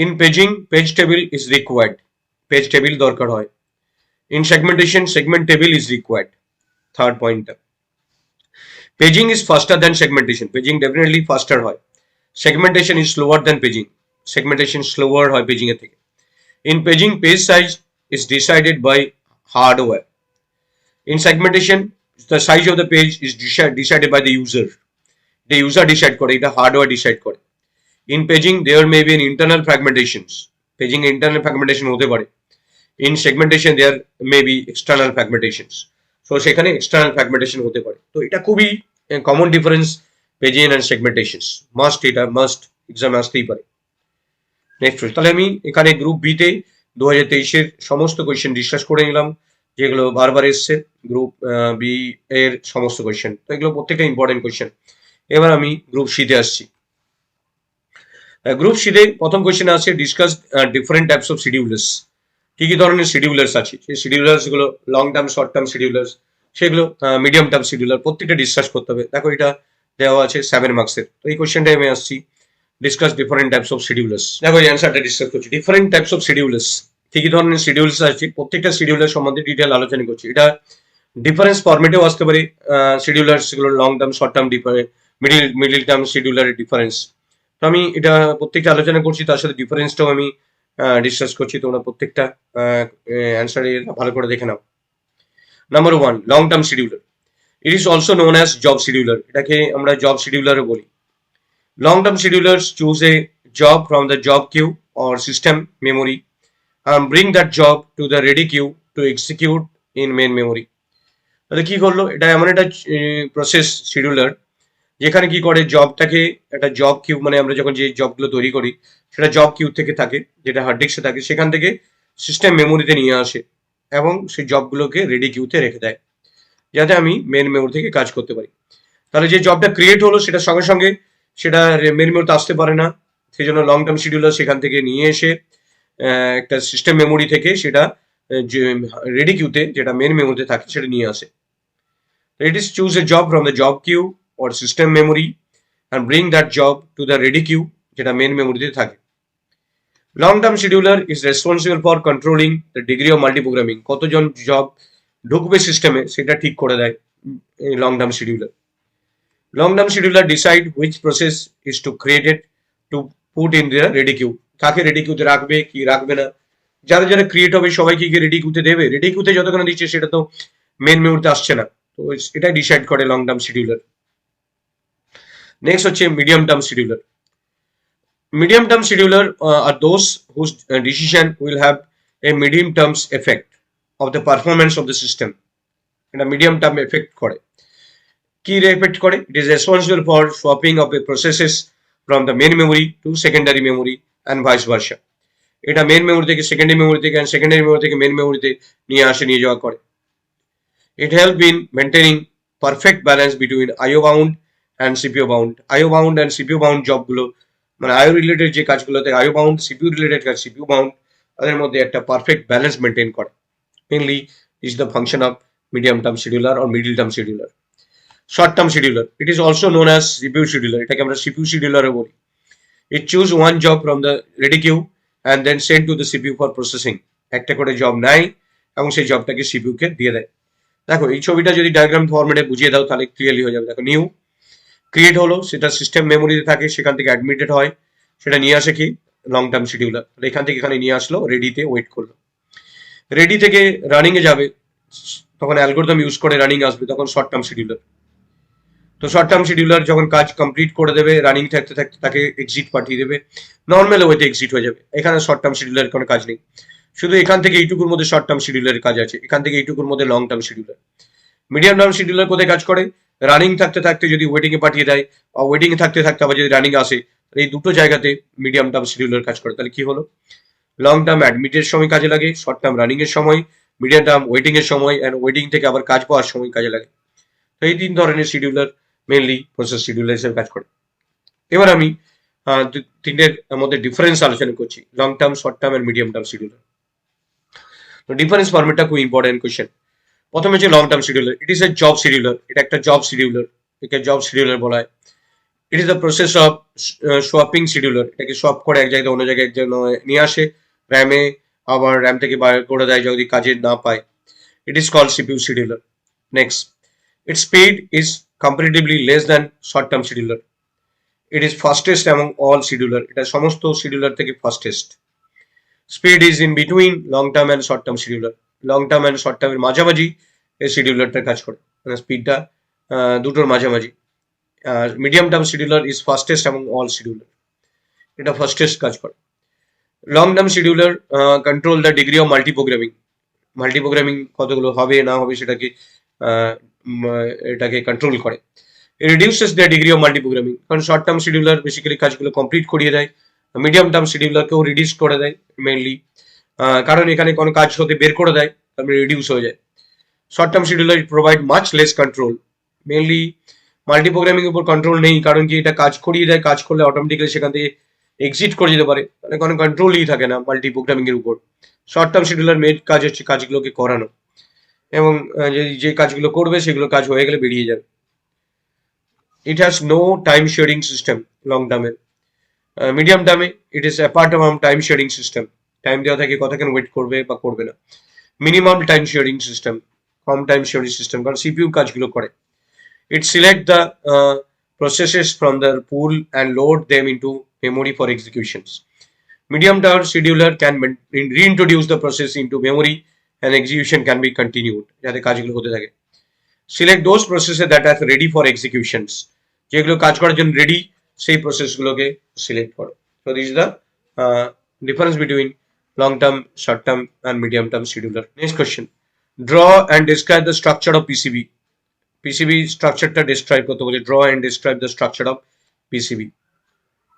In paging, page table is required, page table দরকার হয়। In segmentation, segment table is required. Third পয়েন্টটা, paging is faster than segmentation, paging definitely faster হয়। Segmentation is slower than paging, segmentation slower হয় paging এর থেকে। In paging, page size is decided by hardware. In segmentation, the size of the page is decided by the user. The user decide করে, এটা hardware decide করে। In paging, there may be an internal fragmentations. Paging internal fragmentation হতে পারে। In segmentation, there may be external fragmentations. So সেখানে external fragmentation হতে পারে। তো এটা খুবই common difference paging and segmentations. এটা মাস্ট এক্সামে আসতেই পারে। নেক্সট, তাহলে আমি এখানে গ্রুপ বি তে 2023-এর সমস্ত কোয়েশ্চেন ডিসকাস করে নিলাম, যেগুলো বারবার এসছে গ্রুপ বি এর সমস্ত কোয়েশ্চেন। তো এগুলো প্রত্যেকটা ইম্পর্টেন্ট কোয়েশ্চেন। এবার আমি গ্রুপ সি তে আসছি। গ্রুপ সি তে প্রথম কোয়েশ্চেন আছে, ডিসকাস ডিফারেন্ট টাইপস অফ শিডিউলার্স। কি কি ধরনের শিডিউলার্স আছে, সেই শিডিউলার্স গুলো লং টার্ম, শর্ট টার্ম শিডিউলার্স, সেগুলো মিডিয়াম টার্ম শিডিউলার, প্রত্যেকটা ডিসকাস করতে হবে। দেখো এটা দেওয়া আছে 7 মার্কসের। তো এই কোয়েশ্চেনটাই আমি আসছি, ডিসকাস ডিফারেন্ট টাইপস অফ শিডিউলার্স। দেখো এই অ্যান্সারটা ডিসকাস করছি, ডিফারেন্ট টাইপস অফ শিডিউলার্স, কি কি ধরনের শিডিউলার্স আছে, প্রত্যেকটা শিডিউলার সম্বন্ধে ডিটেল আলোচনা করছি। এটা ডিফারেন্স ফরম্যাটেও আসতে পারে, শিডিউলার্স গুলো long term, short term, middle term শিডিউলারের ডিফারেন্স। তো আমি এটা প্রত্যেকটা আলোচনা করছি, তার সাথে ডিফারেন্সটাও আমি ডিসকাস করছি। তোমরা প্রত্যেকটা অ্যান্সার ভালো করে দেখে নাও। Number 1, long term scheduler. It is also known as job scheduler, এটাকে আমরা জব শিডিউলারও বলি। Long-term schedulers choose a job from the job queue or system memory and bring that job to the ready queue to execute in main memory. তাহলে কি করলো, এটা এমন একটা process scheduler যেখানে কি করে, জবটাকে একটা জব কিউ, মানে আমরা যখন যে জবগুলো তৈরি করি সেটা জব কিউ থেকে থাকে, যেটা হার্ড ডিস্কে থাকে, সেখান থেকে সিস্টেম মেমোরিতে নিয়ে আসে এবং সেই জবগুলোকে রেডি কিউতে রেখে দেয়, যাতে আমি মেন মেমোরি থেকে কাজ করতে পারি। তাহলে যে জবটা ক্রিয়েট হলো সেটা সঙ্গে সঙ্গে সেটা মেন মেমোরিতে আসতে পারে না, সেই জন্য লং টার্ম শিডিউলার সেখান থেকে নিয়ে এসে একটা সিস্টেম মেমোরি থেকে সেটা রেডি কিউতে, যেটা মেন মেমোরিতে থাকে, সেটা নিয়ে আসে। It is choose a job from the job queue or system memory and bring that job to the ready queue, যেটা মেন মেমোরিতে থাকে। Long term scheduler is responsible for controlling the degree of multiprogramming, কতজন job ঢুকবে সিস্টেমে সেটা ঠিক করে দেয় long term scheduler. Long term scheduler decide which process is to created to put in the ready queue, কাকে রেডি কিউতে রাখবে কি রাখবে না, যারা যারা ক্রিয়েট হবে সবাইকে কি রেডি কিউতে দেবে, রেডি কিউতে যতক্ষণ দিচ্ছে সেটা তো মেন মেমোরিতে আসছে না, তো এটা ডিসাইড করে লং টার্ম শিডিউলার। নেক্সট হচ্ছে medium term scheduler. Medium term scheduler are those whose decision will have a medium terms effect of the performance of the system. এটা মিডিয়াম টার্ম এফেক্ট করে। কি effect করে? It is responsible for swapping of a processes from the main memory to secondary memory and vice versa. এটা main memory থেকে secondary memory থেকে and secondary memory থেকে main মেমোরিতে নিয়ে যাওয়া করে। It help in maintaining perfect balance between IO bound and CPU bound. IO bound and CPU bound জবগুলো মানে IO related যে কাজগুলোতে IO bound, CPU রিলেটেড কাজ CPU bound, তাদের মধ্যে একটা পারফেক্ট ব্যালেন্স মেনটেন করে। Mainly is the function of medium term scheduler or middle term scheduler. Short term scheduler, it is also known as CPU scheduler. এটাকে আমরা CPU scheduler বলি। It choose one job from the ready queue and then send to the CPU for processing. একটা করে job নেয় এবং সেই জবটাকে CPU কে দিয়ে দেয়। দেখো এই ছবিটা যদি ডায়াগ্রাম ফরম্যাটে বুঝিয়ে দাও তাহলে ক্লিয়ারলি হয়ে যাবে। দেখো নিউ ক্রিয়েট হলো, সেটা সিস্টেম মেমোরিতে থাকে, সেখান থেকে অ্যাডমিটেড হয়, সেটা নিয়ে আসে কি লং টার্ম শিডিউলার, এখান থেকে এখানে নিয়ে আসলো, রেডিতে ওয়েট করলো। রেডি থেকে রানিং এ যাবে, তখন অ্যালগোরিদম ইউজ করে রানিং আসবে, তখন শর্ট টার্ম শিডিউলার। তো শর্ট টার্ম শিডিউলার যখন কাজ কমপ্লিট করে দেবে, রানিং থাকতে থাকতে তাকে এক্সিট পাঠিয়ে দেবে, নর্মাল ওয়েতে এক্সিট হয়ে যাবে। এখানে শর্ট টার্ম শিডিউলার কোনো কাজ নেই, শুধু এখান থেকে এইটুকুর মধ্যে শর্ট টার্ম শিডিউলারের কাজ আছে, এখান থেকে এইটুকুর মধ্যে long term scheduler. Medium term scheduler কোথায় কাজ করে? রানিং থাকতে থাকতে যদি ওয়েটিং এ পাঠিয়ে দেয়, বা ওয়েটিং এ থাকতে থাকতে আবার যদি রানিং আসে, এই দুটো জায়গাতে মিডিয়াম টার্ম শিডিউলার কাজ করে। তাহলে কি হলো? লং টার্ম অ্যাডমিটের সময় কাজে লাগে, শর্ট টার্ম রানিং এর সময়, মিডিয়াম টার্ম ওয়েটিং এর সময়, এন্ড ওয়েটিং থেকে আবার কাজ পাওয়ার সময় কাজে লাগে। তো এই তিন ধরনের শিডিউলার মেনলি প্রসেস শিডিউলার হিসেবে কাজ করে। এবার আমি তিনটের মধ্যে ডিফারেন্স আলোচনা করছি, long term, short term and medium term scheduler. তো ডিফারেন্স ফরম্যাটটা খুব ইম্পর্টেন্ট কোয়েশ্চেন। প্রথমে হচ্ছে long term scheduler, it is a job scheduler, এটা একটা জব শিডিউলার, একে জব শিডিউলার বলা হয়। It is the process of swapping scheduler, এটাকে সোয়াপ করে এক জায়গায় অন্য জায়গায় নিয়ে আসে র্যামে, আবার র্যাম থেকে বার করে দেয় যদি কাজে না পায়। It is called CPU scheduler. Next, its speed is comparatively less than short term scheduler. It is fastest among all scheduler, এটা সমস্ত শিডিউলার থেকে fastest. Speed is in between long term and short term scheduler, long term and short টার্মের মাঝামাঝি এই শিডিউলারটা কাজ করে, মানে স্পিডটা দুটোর মাঝামাঝি। আর medium term scheduler is fastest among all scheduler, এটা ফাস্টেস্ট কাজ করে। Long term scheduler control the degree of multiprogramming, multiprogramming কতগুলো হবে না হবে সেটাকে এটাকে কন্ট্রোল করে। Reduces the degree of multiprogramming, কারণ শর্ট টার্ম শিডিউলার বেসিক্যালি কাজগুলো কমপ্লিট করিয়ে দেয়, মিডিয়াম টার্ম শিডিউলারকেও রিডিউস করে দেয় মেইনলি, কারণ এখানে কোনো কাজ হতে বের করে দেয়, তারপরে রিডিউস হয়ে যায়। Short term scheduler provide much less control, mainly multiprogramming উপর কন্ট্রোল নেই, কারণ কি এটা কাজ করিয়ে দেয়, কাজ করলে অটোমেটিক্যালি সেখান থেকে এক্সিট করে যেতে পারে, মানে কোনো কন্ট্রোলই থাকে না মাল্টিপ্রোগ্রামিং এর উপর। শর্ট টার্ম শিডিউলার মেন কাজ হচ্ছে কাজগুলোকে করানো, এবং যে কাজগুলো করবে সেগুলো কাজ হয়ে গেলে বেরিয়ে যাবে। It has no time sharing system long টার্মে। মিডিয়াম টার্মে it is apart from time sharing system, time দেওয়া থাকে কতক্ষণ ওয়েট করবে বা করবে না। মিনিমাম টাইম শেয়ারিং সিস্টেম, কম টাইম শেয়ারিং সিস্টেম, কারণ সিপিইউ কাজগুলো করে। It select the processes from the pool and load them into memory for executions. Medium term scheduler can reintroduce the process into memory and execution can be continued. যাতে কাজগুলো হতে থাকে। Select those processes that are ready for executions. যেগুলো কাজ করার জন্য ready সেই প্রসেসগুলোকে select করো। So this is the difference between long term, short term and medium term scheduler. Next question. Draw and describe the structure of PCB. PCB স্ট্রাকচারটা describe করতে বলে, draw and describe the structure of PCB.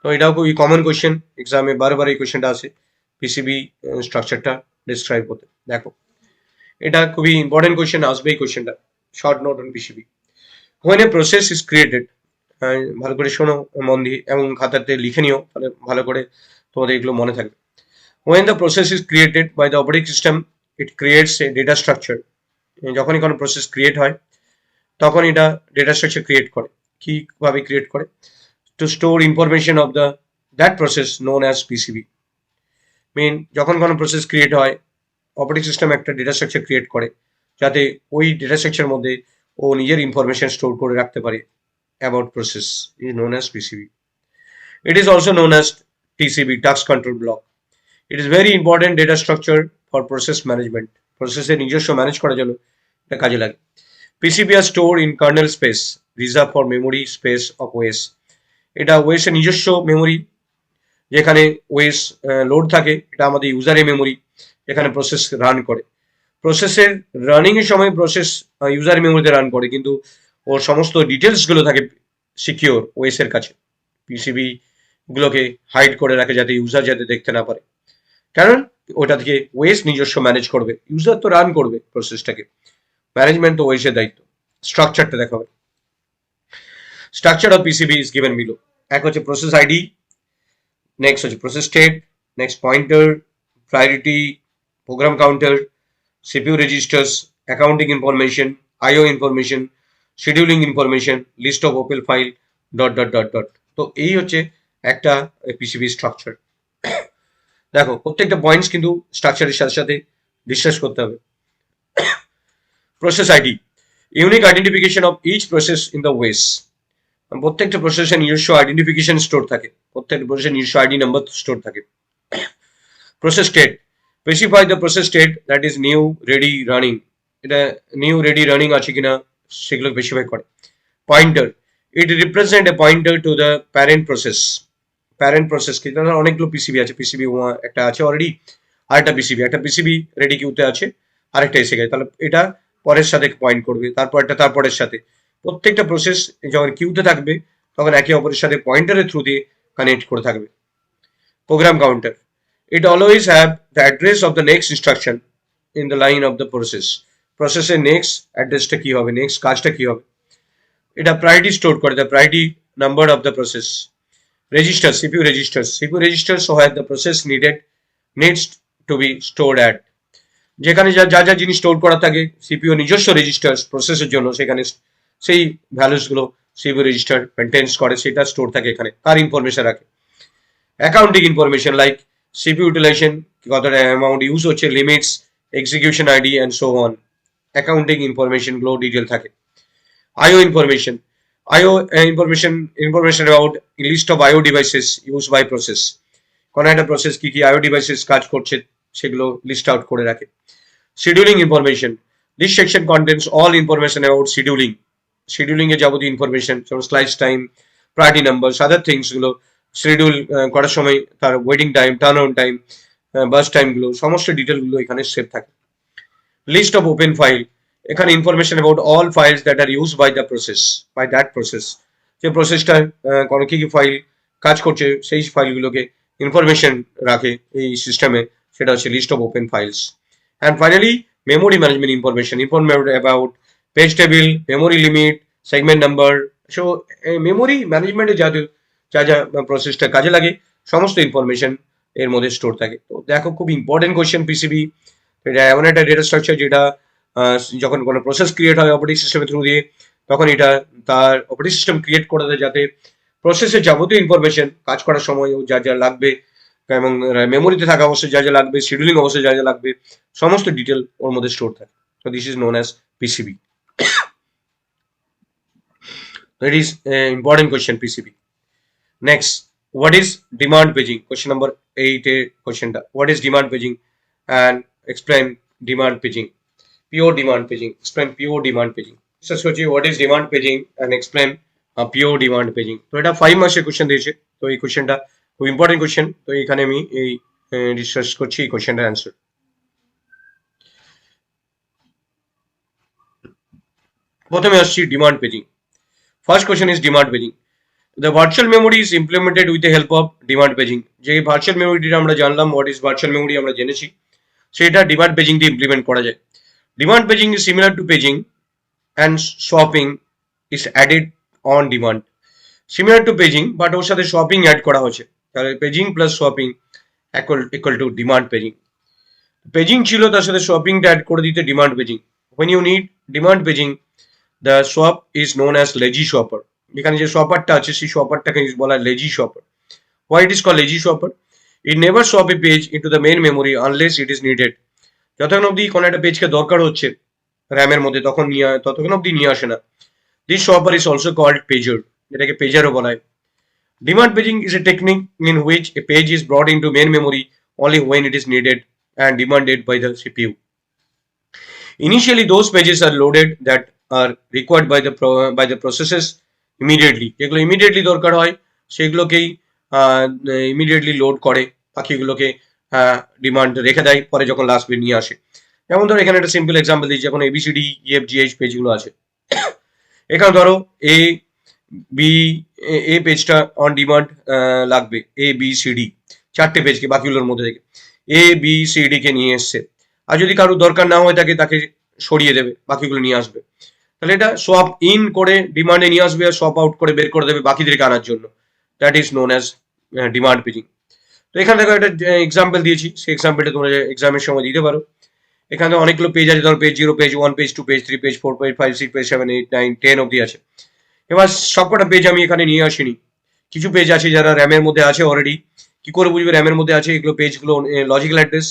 তো এটাও খুবই common question, এক্সামে বারবার এই কোয়েশ্চেনটা আসে, পিসিবি স্ট্রাকচারটা ডিসক্রাইব করতে। দেখো এটা খুবই ইম্পর্টেন্ট কোয়েশ্চেন, আসবে এই কোয়েশ্চেনটা, short note on PCB. When a process is created, ভালো করে শোনো মন দিয়ে এবং খাতাতে লিখে নিও, তাহলে ভালো করে তোমাদের এগুলো মনে থাকবে। When the process is created by the operating system, it creates a data structure. যখনই কোনো প্রসেস ক্রিয়েট হয় তখন এটা ডেটা স্ট্রাকচার ক্রিয়েট করে। কিভাবে ক্রিয়েট করে? To store information of that process known as PCB. মেন যখন কোনো প্রসেস ক্রিয়েট হয়, অপারেটিং সিস্টেম একটা ডেটা স্ট্রাকচার ক্রিয়েট করে যাতে ওই ডেটা স্ট্রাকচার মধ্যে ও নিজের ইনফরমেশন স্টোর করে রাখতে পারে about process, is known as PCB. It is also known as TCB, task control block. It is very important data structure for process management, প্রসেসের নিজস্ব ম্যানেজ করার জন্য এটা কাজে লাগে। PCB are stored in kernel space, reserved for memory space of OS. এটা OS এর নিজস্ব মেমোরি, যেখানে OS লোড থাকে, এটা আমাদের ইউজারের মেমোরি, যেখানে প্রসেস রান করে। প্রসেসের রানিং এর সময় প্রসেস ইউজার মেমোরিতে রান করে, কিন্তু ওর সমস্ত ডিটেলস গুলো থাকে সিকিউর ওএস এর কাছে। পিসিবি গুলোকে হাইড করে রাখে যাতে ইউজার যাতে দেখতে না পারে, কারণ ওটা থেকে ওএস নিজস্ব ম্যানেজ করবে, ইউজার তো রান করবে প্রসেসটাকে, ম্যানেজমেন্ট তো ওএস এর দায়িত্ব। স্ট্রাকচারটা দেখা হবে। Structure of PCB is given below. এক হচ্ছে প্রসেস আইডি, নেক্সট হচ্ছে process state, next pointer, priority, program counter, CPU registers, accounting information, IO information, scheduling information, list of open file, dot dot dot dot. তো এই হচ্ছে একটা PCB structure. দেখো প্রত্যেকটা points কিন্তু স্ট্রাকচারের সাথে সাথে ডিসকাস করতে হবে। Process ID, unique identification of each process in the OS. প্রত্যেকটা প্রসেসের নিজস্ব আইডেন্টিফিকেশন স্টোর থাকে, প্রত্যেকটা প্রসেসের নিজস্ব আইডি নাম্বার স্টোর থাকে। Process state, specify the process state that is new ready running. এটা নিউ রেডি রানিং আছে কিনা সেগুলো স্পেসিফাই করে। Pointer, it represent a pointer to the parent process. Parent process কি, অনেকগুলো পিসিবি আছে, পিসিবি একটা আছে অলরেডি, আরেকটা পিসিবি, একটা পিসিবি রেডি কিউতে আছে, আরেকটা এসে গেছে, তাহলে এটা পরের সাথে পয়েন্ট করবে, তারপরটা তারপরের সাথে। প্রত্যেকটা প্রসেস যখন কিউতে থাকবে তখন একে অপরের সাথে পয়েন্টারের থ্রু দিয়ে কানেক্ট করে থাকবে। Program counter, it always have the address of the next instruction in the line of the process. প্রসেসের নেক্সট অ্যাড্রেসটা কি হবে, নেক্সট কাজটা কি হবে, এটা প্রায়োরিটি স্টোর করে, the priority number of the process. Register, CPU registers, CPU registers so that the process needs to be stored at. যেখানে যা যা যা জিনিস স্টোর করা থাকে সিপিইউ নিজস্ব রেজিস্টার্স প্রসেসের জন্য, সেখানে সেই ভ্যালুস গুলো সিপিইউ রেজিস্টার মেনটেন্স করে, সেটা স্টোর থাকে এখানে, তার ইনফরমেশন রাখে। Accounting information like CPU utilization, কতটা অ্যামাউন্ট ইউজ হচ্ছে, limits, execution ID and so on. Accounting information গুলো ডিটেল থাকে। IO information, IO information about list of IO devices use by process. কোনো একটা প্রসেস কি কি আইও ডিভাইসেস কাজ করছে সেগুলো লিস্ট আউট করে রাখে। Scheduling information, this section contains all information about scheduling. Scheduling এর যাবতীয় ইনফরমেশন, যেমন slice time, priority number, other things গুলো শিডিউল করার সময় তার waiting time, turn on time, burst time গুলো, সমস্ত ডিটেল গুলো এখানে সেভ থাকে। লিস্ট অফ ওপেন ফাইল, এখানে information about all files that are use by the process, by that process. যে প্রসেসটা কোনো কি কি ফাইল কাজ করছে সেই ফাইলগুলোকে ইনফরমেশন রাখে এই সিস্টেমে, সেটা হচ্ছে list of open files. And finally memory management information, information about page table, memory limit, segment number. So memory ম্যানেজমেন্টে যা যা প্রসেসটা কাজে লাগে সমস্ত ইনফরমেশন এর মধ্যে স্টোর থাকে। তো দেখো খুব ইম্পর্টেন্ট কোয়েশ্চেন পিসিবি, এটা এমন একটা ডেটা স্ট্রাকচার যেটা যখন কোনো প্রসেস ক্রিয়েট হয় অপারেটিং সিস্টেমের থ্রু দিয়ে, তখন এটা তার অপারেটিং সিস্টেম ক্রিয়েট করে দেয় যাতে প্রসেসের যাবতীয় ইনফরমেশন কাজ করার সময় যা যা লাগবে, এবং মেমোরিতে থাকা অবশ্যই যা যা লাগবে, শিডিউলিং অবশ্যই যা যা লাগবে, সমস্ত ডিটেল ওর মধ্যে স্টোর থাকে। তো this is known as PCB. It is an important question PCB. Next, what is demand paging? Question number 8 question. What is demand paging? And explain demand paging. Pure demand paging. Explain pure demand paging. So, Sochi, what is demand paging and explain pure demand paging. তো এটা 5 মাসের question দিয়েছে, তো এই কোশ্চেনটা খুব important question, তো এখানে আমি এই ডিসকাস করছি এই কোশ্চেনটার অ্যান্সার। প্রথমে আসছি demand paging. First question is demand paging. The virtual memory is implemented with the help of demand paging. যে ভার্চুয়াল মেমোরিটা আমরা জানলাম, হোয়াট ইজ ভার্চুয়াল মেমোরি আমরা জেনেছি, সেটা ডিমান্ড পেজিং দিয়ে ইমপ্লিমেন্ট করা যায়। Demand paging is similar to paging and swapping is added on demand. Similar to paging but ওর সাথে সোয়াপিং অ্যাড করা হয়েছে, তাহলে paging plus swapping equal to demand paging. Paging ছিল, তার সাথে সোয়াপিংটা অ্যাড করে দিতে demand paging. When you need demand paging, the swap is known as lazy swapper. এখানে যে সোয়াপারটা আছে সেই সোয়াপারটাকে বলা lazy swapper. Why it is called lazy swapper? It never swap a page into the main memory unless it is needed. যতক্ষণ অবধি কোনো একটা পেজকে দরকার হচ্ছে র্যামের মধ্যে ততক্ষণ অবধি নিয়ে আসে না। This swapper is also called pager. এটাকে পেজারও বলা হয়। Demand paging is a technique in which a page is brought into main memory only when it is needed and demanded by the CPU. Initially, those pages are loaded that are required by the processes immediately. যেগুলো immediately দরকার হয় সেগুলোকেই immediately load করে, বাকিগুলোকে demand রেখে দেয়, পরে যখন last নিয়ে আসে। যেমন ধরো এখানে একটা সিম্পল এক্সাম্পল দিচ্ছি, এখন ABCD EFGH পেজগুলো আছে। এখানে ধরো এ বি এ পেজটা অন ডিমান্ড লাগবে, ABCD চারটে পেজকে বাকিগুলোর মধ্যে থেকে ABCD কে নিয়ে এসছে। আর যদি কারোর দরকার না হয় থাকে তাকে সরিয়ে দেবে, বাকিগুলো নিয়ে আসবে। তাহলে এটা সোয়াপ ইন করে ডিমান্ডে নিয়ে আসবে আর সোয়াপ আউট করে বের করে দেবে বাকিদেরকে আনার জন্য। That is known as demand paging. তো এখানে দেখো একটা এক্সাম্পল দিয়েছি, সেই এক্সাম্পলটা তোমরা এক্সামের সময় দিতে পারো। এখানে অনেকগুলো পেজ আছে, ধরো page 0, page 1, page 2, page 3, page 4, page 5, 6, page 7, 8, 9, 10 অব্দি আছে। এবার সবকটা পেজ আমি এখানে নিয়ে আসিনি, কিছু পেজ আছে যারা র্যামের মধ্যে আছে অলরেডি। কি করে বুঝবে র্যামের মধ্যে আছে? এগুলো পেজগুলো লজিক্যাল অ্যাড্রেস,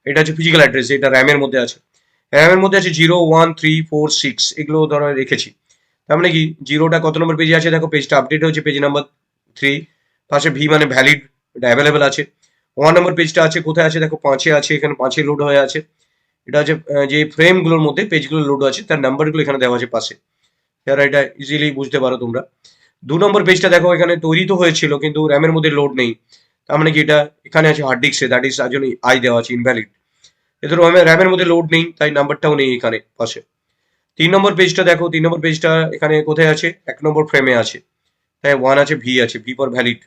এটা হচ্ছে ফিজিক্যাল অ্যাড্রেস, এটা র্যামের মধ্যে আছে। র্যামের মধ্যে আছে 0, 1, 3, 4, 6 এগুলো ধরো রেখেছি। তার মানে কি জিরোটা কত নম্বর পেজে আছে দেখো, পেজটা আপডেট হয়েছে পেজ নাম্বার 3, পাশে ভি মানে ভ্যালিড, এটা অ্যাভেলেবেল আছে। 1 নম্বর পেজটা আছে কোথায় আছে দেখো, 5-এ আছে, এখানে 5-এ লোড হয়ে আছে। এটা হচ্ছে যে ফ্রেমগুলোর মধ্যে পেজগুলো লোড আছে তার নাম্বারগুলো এখানে দেওয়া আছে পাশে, যারা এটা ইজিলি বুঝতে পারো তোমরা। 2 নম্বর পেজটা দেখো, এখানে তৈরি তো হয়েছিল কিন্তু র্যামের মধ্যে লোড নেই, তার মানে কি এটা এখানে আছে হার্ড ডিস্কে, দ্যাট ইজ তার জন্য আই দেওয়া আছে ইনভ্যালিড। এদের র্যামের মধ্যে লোড নেই তাই নাম্বারটাও নেই এখানে পাশে। 3 নম্বর পেজটা দেখো, 3 নম্বর পেজটা এখানে কোথায় আছে? 1 নম্বর ফ্রেমে আছে, তাই 1 আছে, ভি আছে, ভি ফর ভ্যালিড।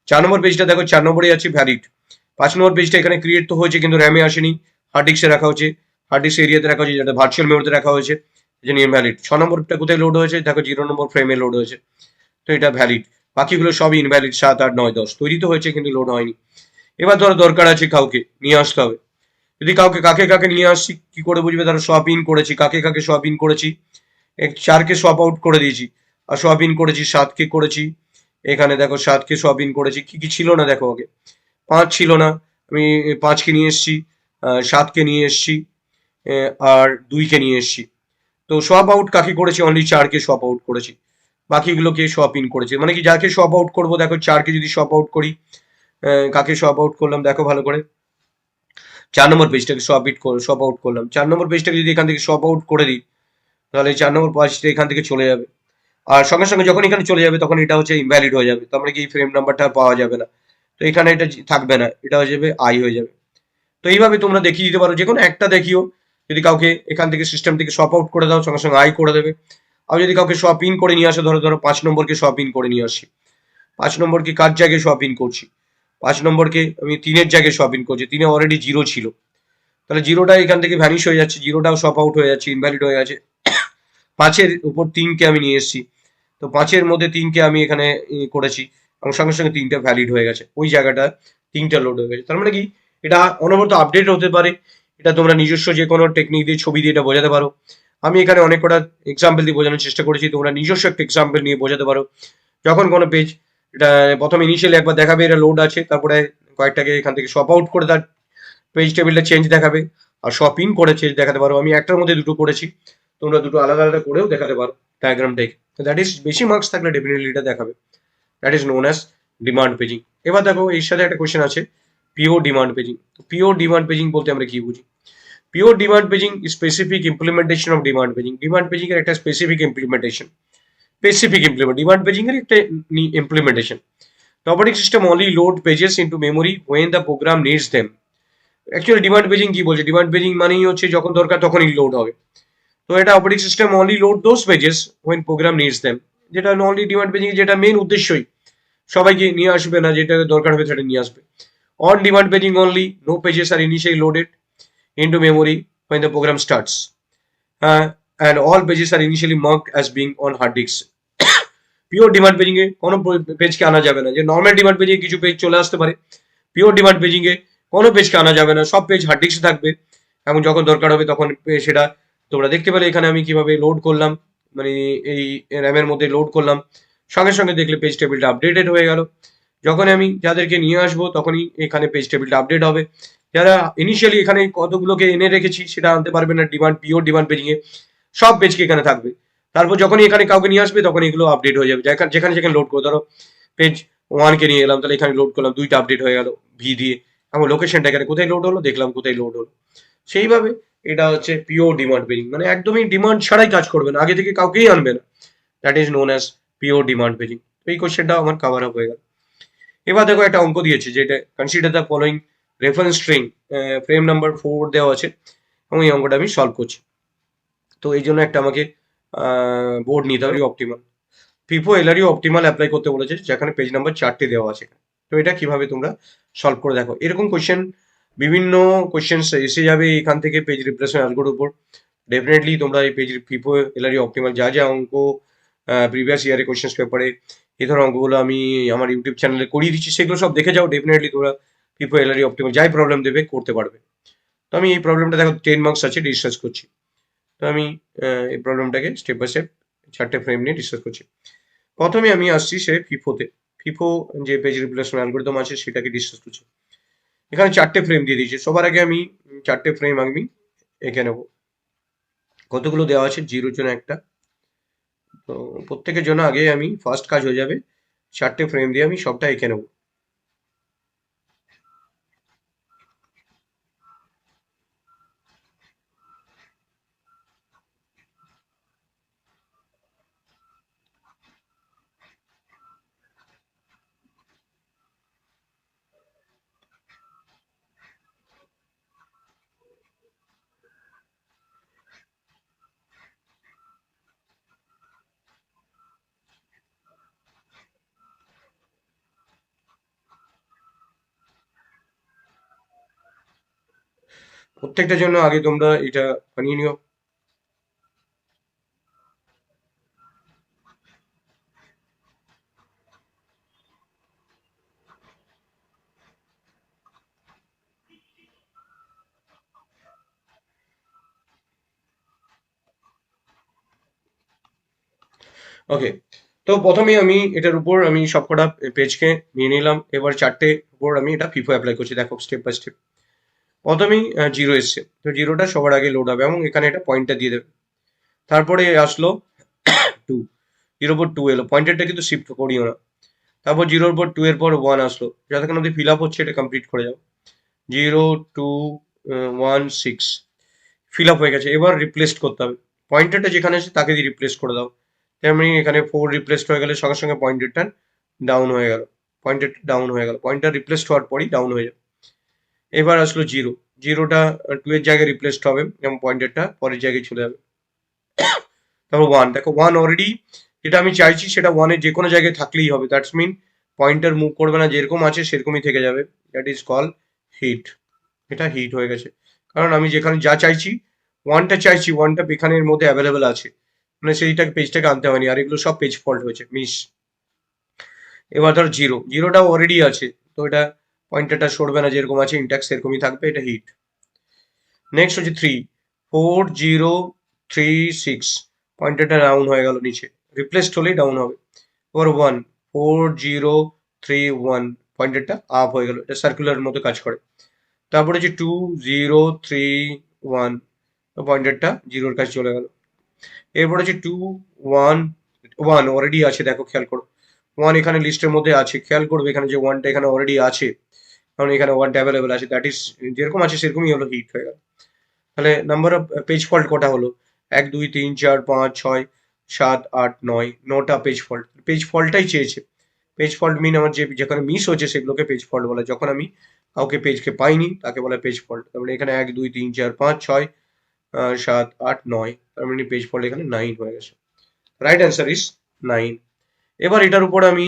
4 নম্বর পেজটা দেখো, 4 নম্বরে আছে ভ্যালিড। 5 নম্বর পেজটা এখানে ক্রিয়েট তো হয়েছে কিন্তু র্যামে আসেনি, হার্ড ডিস্কে রাখা হয়েছে, হার্ড ডিস্ক এরিয়াতে রাখা হয়েছে, যেটা ভার্চুয়াল মেমোরিতে রাখা হয়েছে, এই জন্য ইনভ্যালিড। 6 নম্বরটা কোথায় লোড হয়েছে দেখো, 0 নম্বর ফ্রেমে লোড হয়েছে, তো এটা ভ্যালিড। বাকিগুলো সবই ইনভ্যালিড, 7, 8, 9, 10 তৈরি তো হয়েছে কিন্তু লোড হয়নি। এবার ধরো দরকার আছে কাউকে নিয়ে আসতে হবে, যদি কাউকে কাকে কাকে নিয়ে আসছি কি করে বুঝবে? ধরো সোয়াপ ইন করেছি, কাকে কাকে সোয়াপ ইন করেছি? 4কে সোয়াপ আউট করে দিয়েছি, আর সোয়াপ ইন করেছি 7কে করেছি। এখানে দেখো 7কে সোয়াপ ইন করেছি, কি কি ছিল না দেখো, আগে 5 ছিল না, আমি 5কে নিয়ে এসছি, 7কে নিয়ে এসছি, আর 2কে নিয়ে এসছি। তো সোয়াপ আউট কাকে করেছি? অনলি 4কে সোয়াপ আউট করেছি, বাকিগুলোকে সোয়াপ ইন করেছি। মানে কি যাকে সোয়াপ আউট করবো দেখো, 4কে যদি সোয়াপ আউট করি, কাকে সোয়াপ আউট করলাম দেখো ভালো করে, 4 নম্বর পেজটাকে সোয়াপ আউট করলাম। 4 নম্বর পেজটাকে যদি এখান থেকে সোয়াপ আউট করে দিই তাহলে 4 নম্বর পেজটা এখান থেকে চলে যাবে, আর সঙ্গে সঙ্গে যখন এখানে চলে যাবে তখন এটা হচ্ছে ইনভ্যালিড হয়ে যাবে, তার মানে কি ফ্রেম নাম্বারটা পাওয়া যাবে না, তো এখানে এটা থাকবে না, এটা হয়ে যাবে আই হয়ে যাবে। তো এইভাবে তোমরা দেখিয়ে দিতে পারো, যে কোনো একটা দেখিও, যদি কাউকে এখান থেকে সিস্টেম থেকে সোয়াপ আউট করে দাও সঙ্গে সঙ্গে আই করে দেবে। আর যদি কাউকে সোয়াপ ইন করে নিয়ে আসো, ধরো ধরো 5 নম্বরকে সোয়াপ ইন করে নিয়ে আসি, 5 নম্বরকে কার জায়গায় সোয়াপ ইন করছি? 5 নম্বরকে আমি 3-এর জায়গায় সোয়াপ ইন করছি, 3-এ অলরেডি 0 ছিল, তাহলে 0টা এখান থেকে ভ্যানিশ হয়ে যাচ্ছে, 0টাও সোয়াপ আউট হয়ে যাচ্ছে, ইনভ্যালিড হয়ে গেছে। 5-এর উপর 3কে আমি নিয়ে এসেছি, তো 5-এর মধ্যে 3কে আমি এখানে করেছি, এবং সঙ্গে সঙ্গে 3টা ভ্যালিড হয়ে গেছে, ওই জায়গাটা 3টা লোড হয়ে গেছে। তার মানে কি এটা অনবরত আপডেট হতে পারে, এটা তোমরা নিজস্ব যে কোনো টেকনিক দিয়ে ছবি দিয়ে এটা বোঝাতে পারো। আমি এখানে অনেক কটা এক্সাম্পল দিয়ে বোঝানোর চেষ্টা করেছি, তোমরা নিজস্ব একটা এক্সাম্পল নিয়ে বোঝাতে পারো। যখন কোনো পেজ এটা প্রথমে ইনিশিয়ালি একবার দেখাবে এটা লোড আছে, তারপরে কয়েকটাকে এখান থেকে সোয়াপ আউট করে তার পেজ টেবিলটা চেঞ্জ দেখাবে, আর সোয়াপ ইন করে চেঞ্জ দেখাতে পারো। আমি একটার মধ্যে দুটো করেছি, তোমরা দুটো আলাদা আলাদা করেও দেখাতে পারো ডায়াগ্রাম দেখে, দ্যাট ইজ বেশি মার্কস থাকলে ডেফিনেটলি এটা দেখাবে, that is known as demand paging. এবার দেখো এর সাথে একটা কোয়েশ্চেন আছে, pure demand paging. Pure demand paging বলতে আমরা কি বুঝি? Pure demand paging specific implementation of demand paging. Demand paging এর একটা স্পেসিফিক ইমপ্লিমেন্টেশন, ডিমান্ড পেজিং এর একটা implementation. The operating system only load pages into memory when the program needs them. Actually demand paging কি বলছে? Demand paging মানেই হচ্ছে যখন দরকার তখনই লোড হবে। তো এটা operating system only load those pages when program needs them, যেটা অনলি ডিমান্ড পেজিং যেটা মেন উদ্দেশ্যই, সবাইকে নিয়ে আসবে না, যেটা দরকার হবে সেটা নিয়ে আসবে। On demand paging only no pages are initially loaded into memory when the program starts, and all pages are initially marked as being on hard disks. Pure demand paging এ কোনো পেজকে আনা যাবে না, যে নর্মাল ডিমান্ড পেজে কিছু page চলে আসতে পারে, পিওর ডিমান্ড পেজিং এ কোনো পেজকে আনা যাবে না, সব পেজ হার্ড ডিস্কে থাকবে, এবং যখন দরকার হবে তখন সেটা তোমরা দেখতে পেলে এখানে আমি কিভাবে লোড করলাম, মানে এই র্যামের মধ্যে লোড করলাম, সঙ্গে সঙ্গে দেখলে পেজ টেবিলটা আপডেটেড হয়ে গেল। যখন আমি যাদেরকে নিয়ে আসবো তখনই এখানে পেজ টেবিলটা আপডেট হবে। যারা ইনিশিয়ালি এখানে কতগুলোকে এনে রেখেছি সেটা আনতে পারবে না পিওর ডিমান্ড পেজিং এ, সব পেজকে এখানে থাকবে। তারপর যখনই এখানে কাউকে নিয়ে আসবে তখন এগুলো আপডেট হয়ে যাবে, যেখানে যেখানে লোড করো, ধরো পেজ 1কে নিয়ে এলাম, তাহলে এখানে লোড করলাম, 2টা আপডেট হয়ে গেল ভি দিয়ে, আমার লোকেশনটা এখানে কোথায় লোড হলো দেখলাম, কোথায় লোড হলো। সেইভাবে এটা হচ্ছে পিওর ডিমান্ড পেজিং, মানে একদমই ডিমান্ড ছাড়াই কাজ করবে না, আগে থেকে কাউকেই আনবে না, that is known as pure demand paging. তো এই কোশ্চেনটা আমার কভার আপ হয়ে গেল। এবার দেখো একটা অঙ্ক দিয়েছে, যেটা consider the following reference string, frame number 4 দেওয়া আছে, এবং এই অঙ্কটা আমি সলভ করছি। তো এই জন্য একটা আমাকে বোর্ড নিতে হবে optimal. FIFO LRU optimal apply করতে বলেছে, যেখানে পেজ নাম্বার 4টে দেওয়া আছে। তো এটা কিভাবে তোমরা সলভ করে দেখো। এরকম কোয়েশ্চেন, বিভিন্ন কোয়েশ্চেন এসে যাবে এখান থেকে পেজ রিপ্লেসমেন্ট অ্যালগোর উপর। ডেফিনেটলি তোমরা এই পেজ ফিফো এলআরইউ অপটিমাল যা যা অঙ্ক প্রিভিয়াস ইয়ারে কোয়েশ্চেন পেপারে এই ধরনের অঙ্কগুলো আমি আমার ইউটিউব চ্যানেলে করিয়ে দিচ্ছি, সেগুলো সব দেখে যাও। ডেফিনেটলি তোমরা ফিফো এলআরইউ অপটিমাল যাই প্রবলেম দেবে করতে পারবে। তো আমি এই প্রবলেমটা দেখো 10 মার্কস আছে, ডিসকাস করছি। তো আমি এই প্রবলেমটাকে স্টেপ বাই স্টেপ 4টে ফ্রেম নিয়ে ডিসকাস করছি। প্রথমে আমি আসছি সে ফিফোতে। ফিফো যে পেজ রিপ্লেসমেন্ট অ্যালগরিদম আছে সেটাকে ডিসকাস করছি। এখানে 4টে ফ্রেম দিয়ে দিয়েছে। সবার আগে আমি 4টে ফ্রেম আমি এঁকে নেব। কতগুলো দেওয়া আছে? 0 জন্য একটা। তো প্রত্যেকের জন্য আগে আমি ফার্স্ট কাজ হয়ে যাবে 4টে ফ্রেম দিয়ে আমি সবটা এঁকে নেব। প্রত্যেকটার জন্য আগে তোমরা এটা বানিয়ে নিও। ওকে, তো প্রথমেই আমি এটার উপর আমি সবকটা পেজকে নিয়ে নিলাম। এবার 4টে উপর আমি এটা ফিফো অ্যাপ্লাই করছি। দেখো স্টেপ বাই স্টেপ। প্রথমেই 0 এসছে, তো 0টা সবার আগে লোড হবে এবং এখানে এটা পয়েন্টটা দিয়ে দেবে। তারপরে আসলো 2, 0 উপর 2 এলো, পয়েন্টারটা কিন্তু শিফট করিও না। তারপর 0 উপর 2 এর পর 1 আসলো, যতক্ষণ অব্দি ফিল আপ হচ্ছে এটা কমপ্লিট করে যাও। 0, 2, 1, 6 ফিল আপ হয়ে গেছে। এবার রিপ্লেস করতে হবে, পয়েন্টারটা যেখানে আছে তাকে দিয়ে রিপ্লেস করে দাও। তেমনি এখানে 4 রিপ্লেসড হয়ে গেলে সঙ্গে সঙ্গে পয়েন্টারটা ডাউন হয়ে গেল। পয়েন্টারটা ডাউন হয়ে গেল, পয়েন্টার রিপ্লেসড হওয়ার পরই ডাউন হয়ে যাবে। এবার আসলো 0, 0টা 2 এর জায়গায় রিপ্লেসড হবে এবং পয়েন্টারটা পরের জায়গায় চলে যাবে। তারপর 1, দেখো 1 অলরেডি যেটা আমি চাইছি সেটা 1 এর যে কোনো জায়গায় থাকলেই হবে। দ্যাটস মিন পয়েন্টার মুভ করবে না, যেরকম আছে সেরকমই থেকে যাবে। That is call hit. এটা হিট হয়ে গেছে, কারণ আমি যেখানে যা চাইছি 1টা চাইছি, 1টা এখানের মধ্যে অ্যাভেলেবেল আছে, মানে সেইটা পেজটাকে আনতে হয়নি। আর এগুলো সব পেজ ফল্ট হয়েছে, মিস। এবার ধর 0, 0টাও অলরেডি আছে, তো এটা পয়েন্টারটা সরবে না, যেরকম আছে ইনট্যাক্ট সেরকমই থাকবে, এটা হিট। নেক্সট হচ্ছে 3, 4, 0, 3, 6 পয়েন্টারটা ডাউন হয়ে গেল নিচে, রিপ্লেসড হলেই ডাউন হবে। এবার 1, 4, 0, 3, 1 পয়েন্টারটা আপ হয়ে গেল, এটা সার্কুলার মতো কাজ করে। তারপরে হচ্ছে 2, 0, 3, 1 পয়েন্টারটা 0-র কাছে চলে গেল। এরপর হচ্ছে 2, 1, 1 অলরেডি আছে, দেখো খেয়াল করো 1 এখানে লিস্টের মধ্যে আছে, খেয়াল করবে এখানে যে 1টা এখানে অলরেডি আছে, কারণ এখানে 1টা অ্যাভেলেবেল আছে। দ্যাট ইজ যেরকম আছে সেরকমই হলো, হিট হয়ে গেল। তাহলে নাম্বার অফ পেজ ফল্ট কটা হলো? 1, 2, 3, 4, 5, 6, 7, 8, 9, 9টা পেজ ফল্ট। পেজ ফল্টটাই চেয়েছে। পেজ ফল্ট মিন আমার যে যেখানে মিস হচ্ছে সেগুলোকে পেজ ফল্ট বলে। যখন আমি কাউকে পেজকে পাইনি তাকে বলে পেজ ফল্ট। তার মানে এখানে 1, 2, 3, 4, 5, 6, 7, 8, 9, তার মানে পেজ ফল্ট এখানে 9 হয়ে গেছে। Right answer is 9। এবার এটার উপর আমি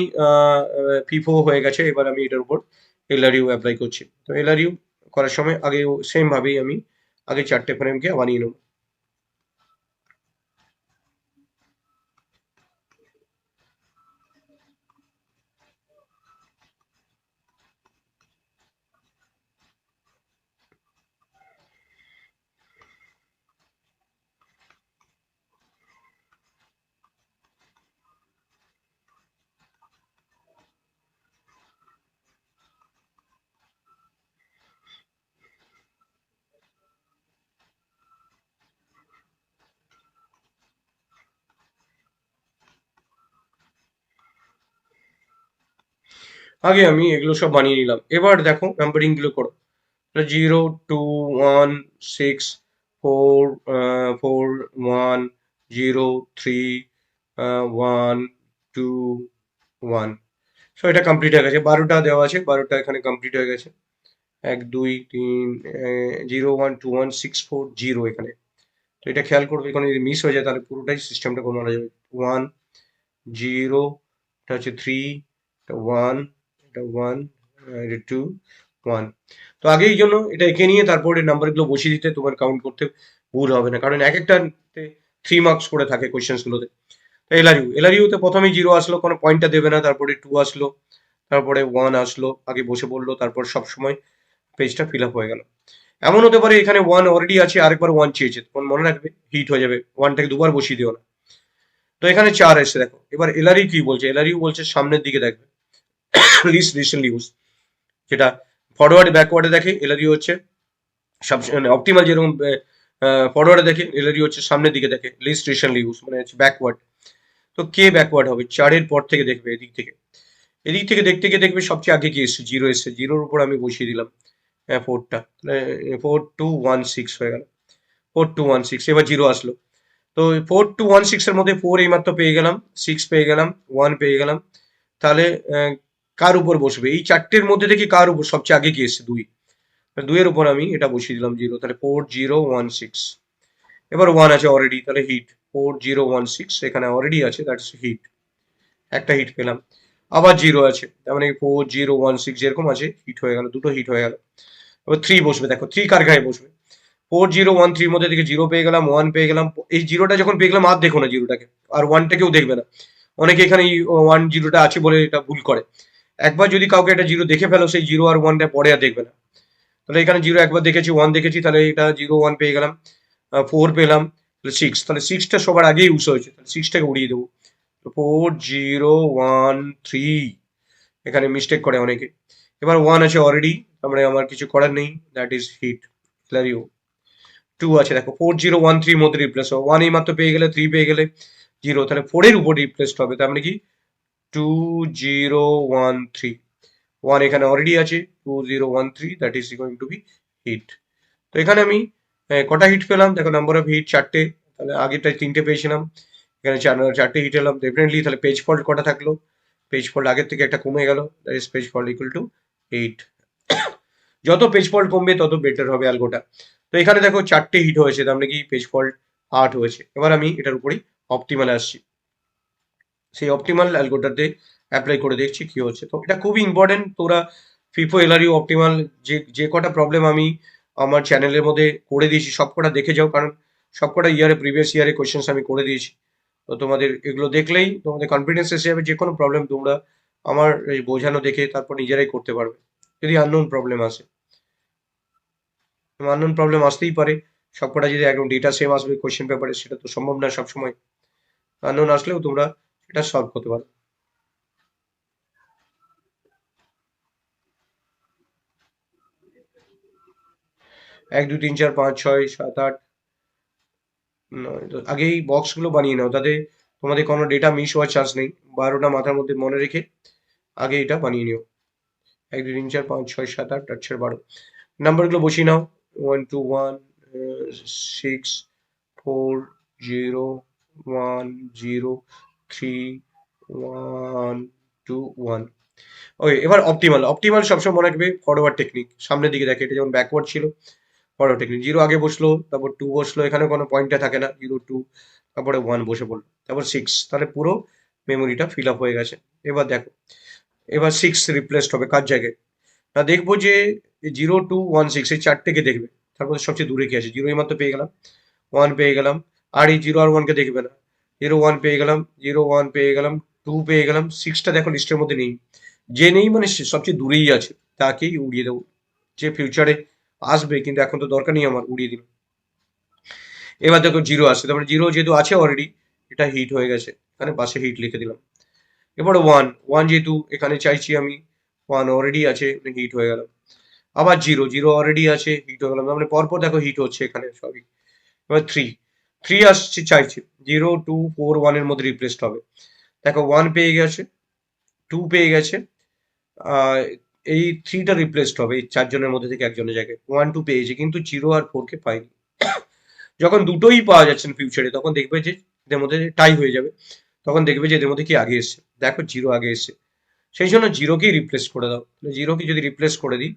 ফিফো হয়ে গেছে, এবার আমি এটার উপর এলআরইউ অ্যাপ্লাই করছি। তো এলআরইউ করার সময় আগে সেম ভাবেই আমি আগে 4টে ফ্রেমকে বানিয়ে নেব। আগে আমি এগুলো সব বানিয়ে নিলাম। এবার দেখো নাম্বারিং গুলো করো। 0, 2, 1, 6, 4, 4, 1, 0, 3, 1, 2, 1। সো এটা কমপ্লিট হয়ে গেছে। 12টা দেওয়া আছে, 12টা এখানে কমপ্লিট হয়ে গেছে। 1 2 3 0 1 2 1 6 4 0 এখানে। তো এটা খেয়াল করবে, এখানে যদি মিস হয়ে যায় তাহলে পুরোটাই সিস্টেমটা গোলমাল হয়ে যাবে। 1 0, এটা হচ্ছে 3, এটা 1, এটা 1, এটা 2 1। তো আগে এই জন্য এটা এঁকে নিয়ে তারপরে নাম্বারগুলো বসিয়ে দিতে তোমার কাউন্ট করতে ভুল হবে না, কারণ এক একটাতে 3 মার্কস করে থাকে কোয়েশ্চেন্স গুলোতে। তো এলআরইউতে প্রথমেই 0 আসলো, কোনো পয়েন্টটা দেবে না, তারপরে 2 আসলো, তারপরে 1 আসলো, আগে বসে পড়লো, তারপর সব সময় পেজটা ফিল আপ হয়ে গেল। এমন হতে পারে এখানে 1 অলরেডি আছে, আরেকবার 1 চেয়েছে, তখন মনে রাখবে হিট হয়ে যাবে, 1টাকে দুবার বসিয়ে দিও না। তো এখানে 4 এসে দেখো, এবার এলআরইউ কি বলছে, এলআরইউ বলছে সামনের দিকে দেখবে, লিস্ট রিসেন্টলি ইউজ, যেটা ফরওয়ার্ড ব্যাকওয়ার্ডে দেখে এলআরইউ হচ্ছে অপটিমাল, যেরকম ফরওয়ার্ডে দেখে এলআরইউ হচ্ছে সামনের দিকে দেখে, লিস্ট রিসেন্টলি ইউজ মানে হচ্ছে ব্যাকওয়ার্ড। তো কে ব্যাকওয়ার্ড হবে, 4-এর পর থেকে দেখবে, এদিক থেকে, এদিক থেকে দেখতে গিয়ে দেখবে সবচেয়ে আগে কি এসছে, 0 এসছে, 0-র উপর আমি বসিয়ে দিলাম 4টা, তাহলে 4216 হয়ে গেল, 4216, এবার 0 আসলো। তো 4216 এর মধ্যে 4 এইমাত্র পেয়ে গেলাম, 6 পেয়ে গেলাম, 1 পেয়ে গেলাম, তাহলে কার উপর বসবে, এই চারটের মধ্যে থেকে কার উপর সবচেয়ে আগে কি এসছে, 2, 2-এর উপর আমি এটা বসিয়ে দিলাম 0, তাহলে 4016। এবার 1 আছে অলরেডি, তাহলে হিট, 4016 এখানে অলরেডি আছে, দ্যাটস হিট, একটা হিট পেলাম। আবার 0 আছে, তার মানে 4016 যেরকম আছে হিট হয়ে গেল, দুটো হিট হয়ে গেল। এবার 3 বসবে, দেখো 3 কার গায়ে বসবে, 4013 মধ্যে থেকে 0 পেয়ে গেলাম, 1 পেয়ে গেলাম, এই 0টা যখন পেয়ে গেলাম আর দেখো না 0টাকে, আর 1টাকেও দেখবে না। অনেকে এখানে 1 0টা আছে বলে এটা ভুল করে। একবার যদি কাউকে একটা 0 দেখে ফেলো, সেই 0 আর 1টা পরে আর দেখবে না। তাহলে এখানে 0 একবার দেখেছি, 1 দেখেছি, তাহলে এটা 0 1 পেয়ে গেলাম, 4 পেলাম, তাহলে 6, তাহলে 6টা সবার আগেই ইউজ হয়েছে, তাহলে 6টাকে উড়িয়ে দেবো। 4013, এখানে মিস্টেক করে অনেকে। এবার 1 আছে অলরেডি, তারপরে আমার কিছু করার নেই, দ্যাট ইজ হিট, ক্লিয়ারিও। 2 আছে দেখো, 4013 মধ্যে রিপ্লেস হবে, 1 এই মাত্র পেয়ে গেলে, 3 পেয়ে গেলে 0, তাহলে 4-এর উপর রিপ্লেসড হবে, তার মানে কি 2013, 1 এখানে অলরেডি আছে, 2013, that is going to be hit. তো এখানে আমি কটা হিট পেলাম দেখো, নাম্বার অফ হিট 4টে, তাহলে আগেরটায় 3টে পেয়েছিলাম, এখানে 4টে হিট এলাম ডেফিনেটলি। তাহলে পেজ ফল্ট কটা থাকলো, পেজ ফল্ট আগের থেকে একটা কমে গেল, that is page fault equal to 8। যত পেজ ফল্ট কমবে তত বেটার হবে অ্যালগোটা। তো এখানে দেখো 4টে হিট হয়েছে, তার মানে কি পেজ ফল্ট 8 হয়েছে। এবার আমি এটার উপরেই অপটিমালে আসছি, সেই অপটিমাল অ্যালগোটাতে অ্যাপ্লাই করে দেখছি কি হচ্ছে। তো এটা খুবই ইম্পর্টেন্ট, তোরা ফিফো এলআরইউ অপটিমাল যে যে কটা প্রবলেম আমি আমার চ্যানেলের মধ্যে করে দিয়েছি সব কটা দেখে যাও, কারণ সব কটা ইয়ারে প্রিভিয়াস ইয়ারে কোয়েশ্চেন্স আমি করে দিয়েছি। তো তোমাদের এগুলো দেখলেই তোমাদের কনফিডেন্স এসে যাবে, যে কোনো প্রবলেম তোমরা আমার এই বোঝানো দেখে তারপর নিজেরাই করতে পারবে, যদি আননোন প্রবলেম আসে। আননোন প্রবলেম আসতেই পারে, সবকটা যদি একদম ডেটা সেম আসবে কোয়েশ্চেন পেপারে সেটা তো সম্ভব না সবসময়। আননোন আসলেও তোমরা এটা সলভ করতে পারো। 1 2 3 4 5 6 7 8 9 10, আগে এই বক্সগুলো বানিয়ে নাও, তাতে তোমাদের কোনো ডেটা মিস হওয়ার চান্স নেই। 12টা মাথার মধ্যে মনে রেখে আগে এটা বানিয়ে নিও। 1 2 3 4 5 6 7 8 8 6 12 নাম্বারগুলো বসিয়ে নাও। 1 2 1 6 4 0 1 0 3 1 2 1। ওকে, এবার অপটিমাল, অপটিমাল সবসময় মনে রাখবে ফরওয়ার্ড টেকনিক, সামনের দিকে দেখে, এটা যেমন ব্যাকওয়ার্ড ছিল ফরওয়ার্ড টেকনিক, 0 আগে বসলো, তারপর 2 বসলো, এখানে কোনো পয়েন্টটা থাকে না, 0 2, তারপরে 1 বসে পড়লো, তারপর 6, তাহলে পুরো মেমোরিটা ফিল আপ হয়ে গেছে। এবার দেখো, এবার 6 রিপ্লেসড হবে কার জায়গায়, না দেখবো যে 0 2 1 6 এই চারটেকে দেখবে, তারপর সবচেয়ে দূরে কি আছে, 0 এই মাত্র পেয়ে গেলাম, 1 পেয়ে গেলাম, আর এই 0 আর 1 কে দেখবে না, 0 1 পেয়ে গেলাম, 0 1 পেয়ে গেলাম, 2 পেয়ে গেলাম, 6টা দেখো লিস্টের মধ্যে নেই, যে নেই মানে সে সবচেয়ে দূরেই আছে, তাকেই উড়িয়ে দেবো, যে ফিউচারে আসবে কিন্তু এখন তো দরকার নেই আমার, উড়িয়ে দিল। এবার দেখো 0 আসছে, তারপরে 0 যেহেতু আছে অলরেডি, এটা হিট হয়ে গেছে, এখানে পাশে হিট লিখে দিলাম। এবারে 1 1 যেহেতু এখানে চাইছি আমি, 1 অলরেডি আছে, হিট হয়ে গেল। আবার 0 0 অলরেডি আছে, হিট হয়ে গেল, মানে পরপর দেখো হিট হচ্ছে এখানে সবই। এবার 3 3 আসছে চাইছি, 0 2 4 1 এর মধ্যে রিপ্লেসড হবে, দেখো 1 পেয়ে গেছে, 2 পেয়ে গেছে, আহ, এই 3টা রিপ্লেসড হবে এই চারজনের মধ্যে থেকে একজনের জায়গায়, 1 2 পেয়েছে কিন্তু 0 আর 4 কে পাইনি। যখন দুটোই পাওয়া যাচ্ছে না ফিউচারে, তখন দেখবে যে এদের মধ্যে টাই হয়ে যাবে, তখন দেখবে যে এদের মধ্যে কি আগে এসছে, দেখো 0 আগে এসছে, সেই জন্য 0কেই রিপ্লেস করে দাও। 0কে যদি রিপ্লেস করে দিই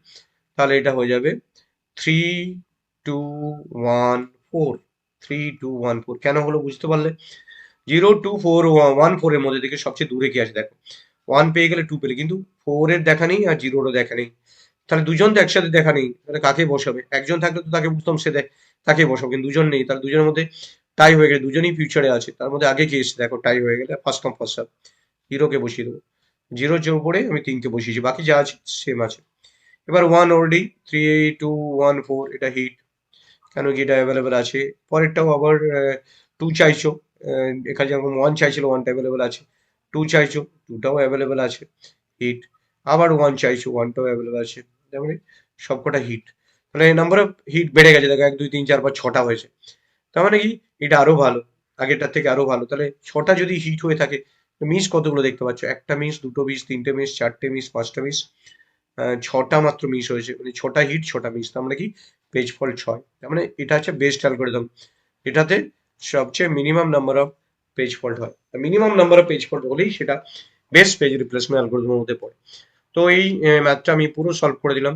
তাহলে এটা হয়ে যাবে 3 2 1 4। 3 2 1 4 কেন হলো বুঝতে পারলে? 0 2 4 1 4 এর মধ্যে থেকে সবচেয়ে দূরে কি আছে দেখো, 1 পেয়ে গেলে 2 পেলে, কিন্তু 4 এর দেখা নেই আর 0 দেখা নেই। তাহলে দুজন তো একসাথে দেখা নেই, তাহলে কাকে বসাবে? একজন থাকলে তো তাকে বুঝতাম সে দেখ, তাকে বসাবো, কিন্তু দুজন নেই, তাহলে দুজনের মধ্যে টাই হয়ে গেলে, দুজনই ফিউচারে আছে, তার মধ্যে আগে কি এসছে দেখো, টাই হয়ে গেলে ফার্স্ট কাম ফার্স্ট সার্ভ, 0 কে বসিয়ে দেবো। 0 এর উপরে আমি 3 কে বসিয়েছি, বাকি যা আছে সেম আছে। এবার 1 অলরেডি 3 2 1 4 এটা হিট, কেন কি এটা অ্যাভেলেবেল আছে। পরেরটাও আবার 2 চাইছো, এখানে যেরকম 1 চাইছিল 1টা অ্যাভেলেবেল আছে, 2 চাইছো 2টাও অ্যাভেলেবেল আছে, হিট। আবার 1 চাইছো 1টাও অ্যাভেলেবেল আছে, তার মানে সবকটা হিট। তাহলে নাম্বার অফ হিট বেড়ে গেছে দেখো, 1 2 3 4 5 6টা হয়েছে। তার মানে কি এটা আরো ভালো, আগেরটার থেকে আরো ভালো। তাহলে 6টা যদি হিট হয়ে থাকে, মিস কতগুলো দেখতে পাচ্ছ? একটা মিস, দুটো মিস, তিনটে মিস, চারটে মিস, পাঁচটা মিস, 6টা মাত্র মিস হয়েছে, মানে 6টা হিট 6টা মিস, তার মানে কি পেজ ফল্ট 6। তার মানে এটা হচ্ছে বেস্ট অ্যালগরিদম, এটাতে সবচেয়ে minimum number of page fault হয়, minimum number of page fault হলেই সেটা বেস্ট পেজ রিপ্লেসমেন্ট অ্যালগরিদমের মধ্যে পড়ে। তো এই ম্যাথটা আমি পুরো সলভ করে দিলাম,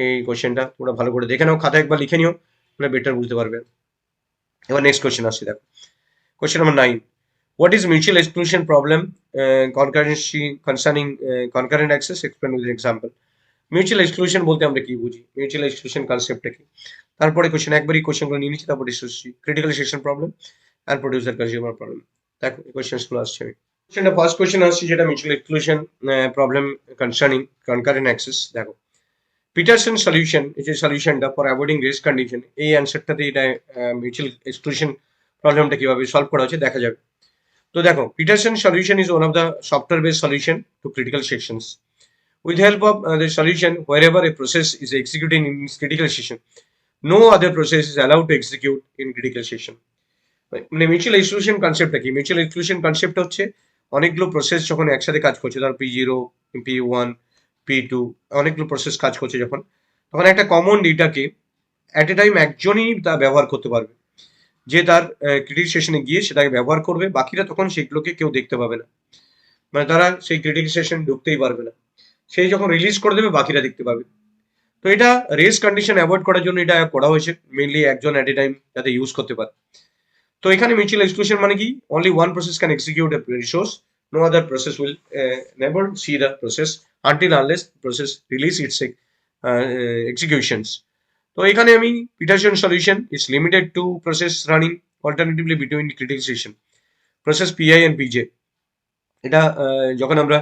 এই কোশ্চেনটা তোমরা ভালো করে দেখে নাও, খাতা একবার লিখে নিও, তাহলে বেটার বুঝতে পারবে। এবার নেক্সট কোশ্চেন আসছে দেখো, question number 9, what is mutual exclusion problem, concurrency concerning concurrent access, explain with an example। Mutual exclusion বলতে আমরা কি বুঝি, মিউচুয়াল এক্সক্লুশন কনসেপ্টটা কি, তারপরে কোশ্চেন একবারই কোশ্চেনগুলো নিয়ে নিচ্ছি, তারপর ডিসকাস করছি critical section problem and producer consumer problem. দেখো এই কোশ্চেনগুলো আসছে, কোশ্চেনটা ফার্স্ট কোশ্চেন আসছে যেটা mutual exclusion problem concerning concurrent access. দেখো পিটারসন সলিউশন, এই যে সলিউশনটা ফর অ্যাভয়েডিং রিস্ক কন্ডিশন, এই অ্যান্সারটাতে এটা মিউচুয়াল এক্সক্লুশন প্রবলেমটা কিভাবে সলভ করা হচ্ছে দেখা যাবে। তো দেখো Peterson solution is one of the software based solution to critical sections. With help of the solution, wherever a process is executing in its critical session, no other process is allowed to execute in critical session. মানে mutual exclusion কনসেপ্টটা কি? Mutual exclusion concept হচ্ছে অনেকগুলো process যখন একসাথে কাজ করছে, ধর P0, P1, P2, অনেকগুলো প্রসেস কাজ করছে যখন, তখন একটা কমন ডেটাকে অ্যাট এ টাইম একজনই তা ব্যবহার করতে পারবে, যে তার ক্রিটিক সেশনে গিয়ে সেটাকে ব্যবহার করবে, বাকিরা তখন সেগুলোকে কেউ দেখতে পাবে না, মানে তারা সেই ক্রিটিক সেশন ঢুকতেই পারবে না, সেই যখন রিলিজ করে দেবে বাকিরা দেখতে পাবে। তো এটা রেস কন্ডিশন অ্যাভয়েড করার জন্য এটা করা হয়েছে, মেইনলি একজন অ্যাট এ টাইম যাতে ইউজ করতে পারে। তো এখানে মিউচুয়াল এক্সক্লুশন মানে কি, only one process can execute a resource, no other process will never see the process until unless process release its executions. তো এখানে আমি Peterson solution is limited to process running alternatively between critical session, process PI and PJ. এটা যখন আমরা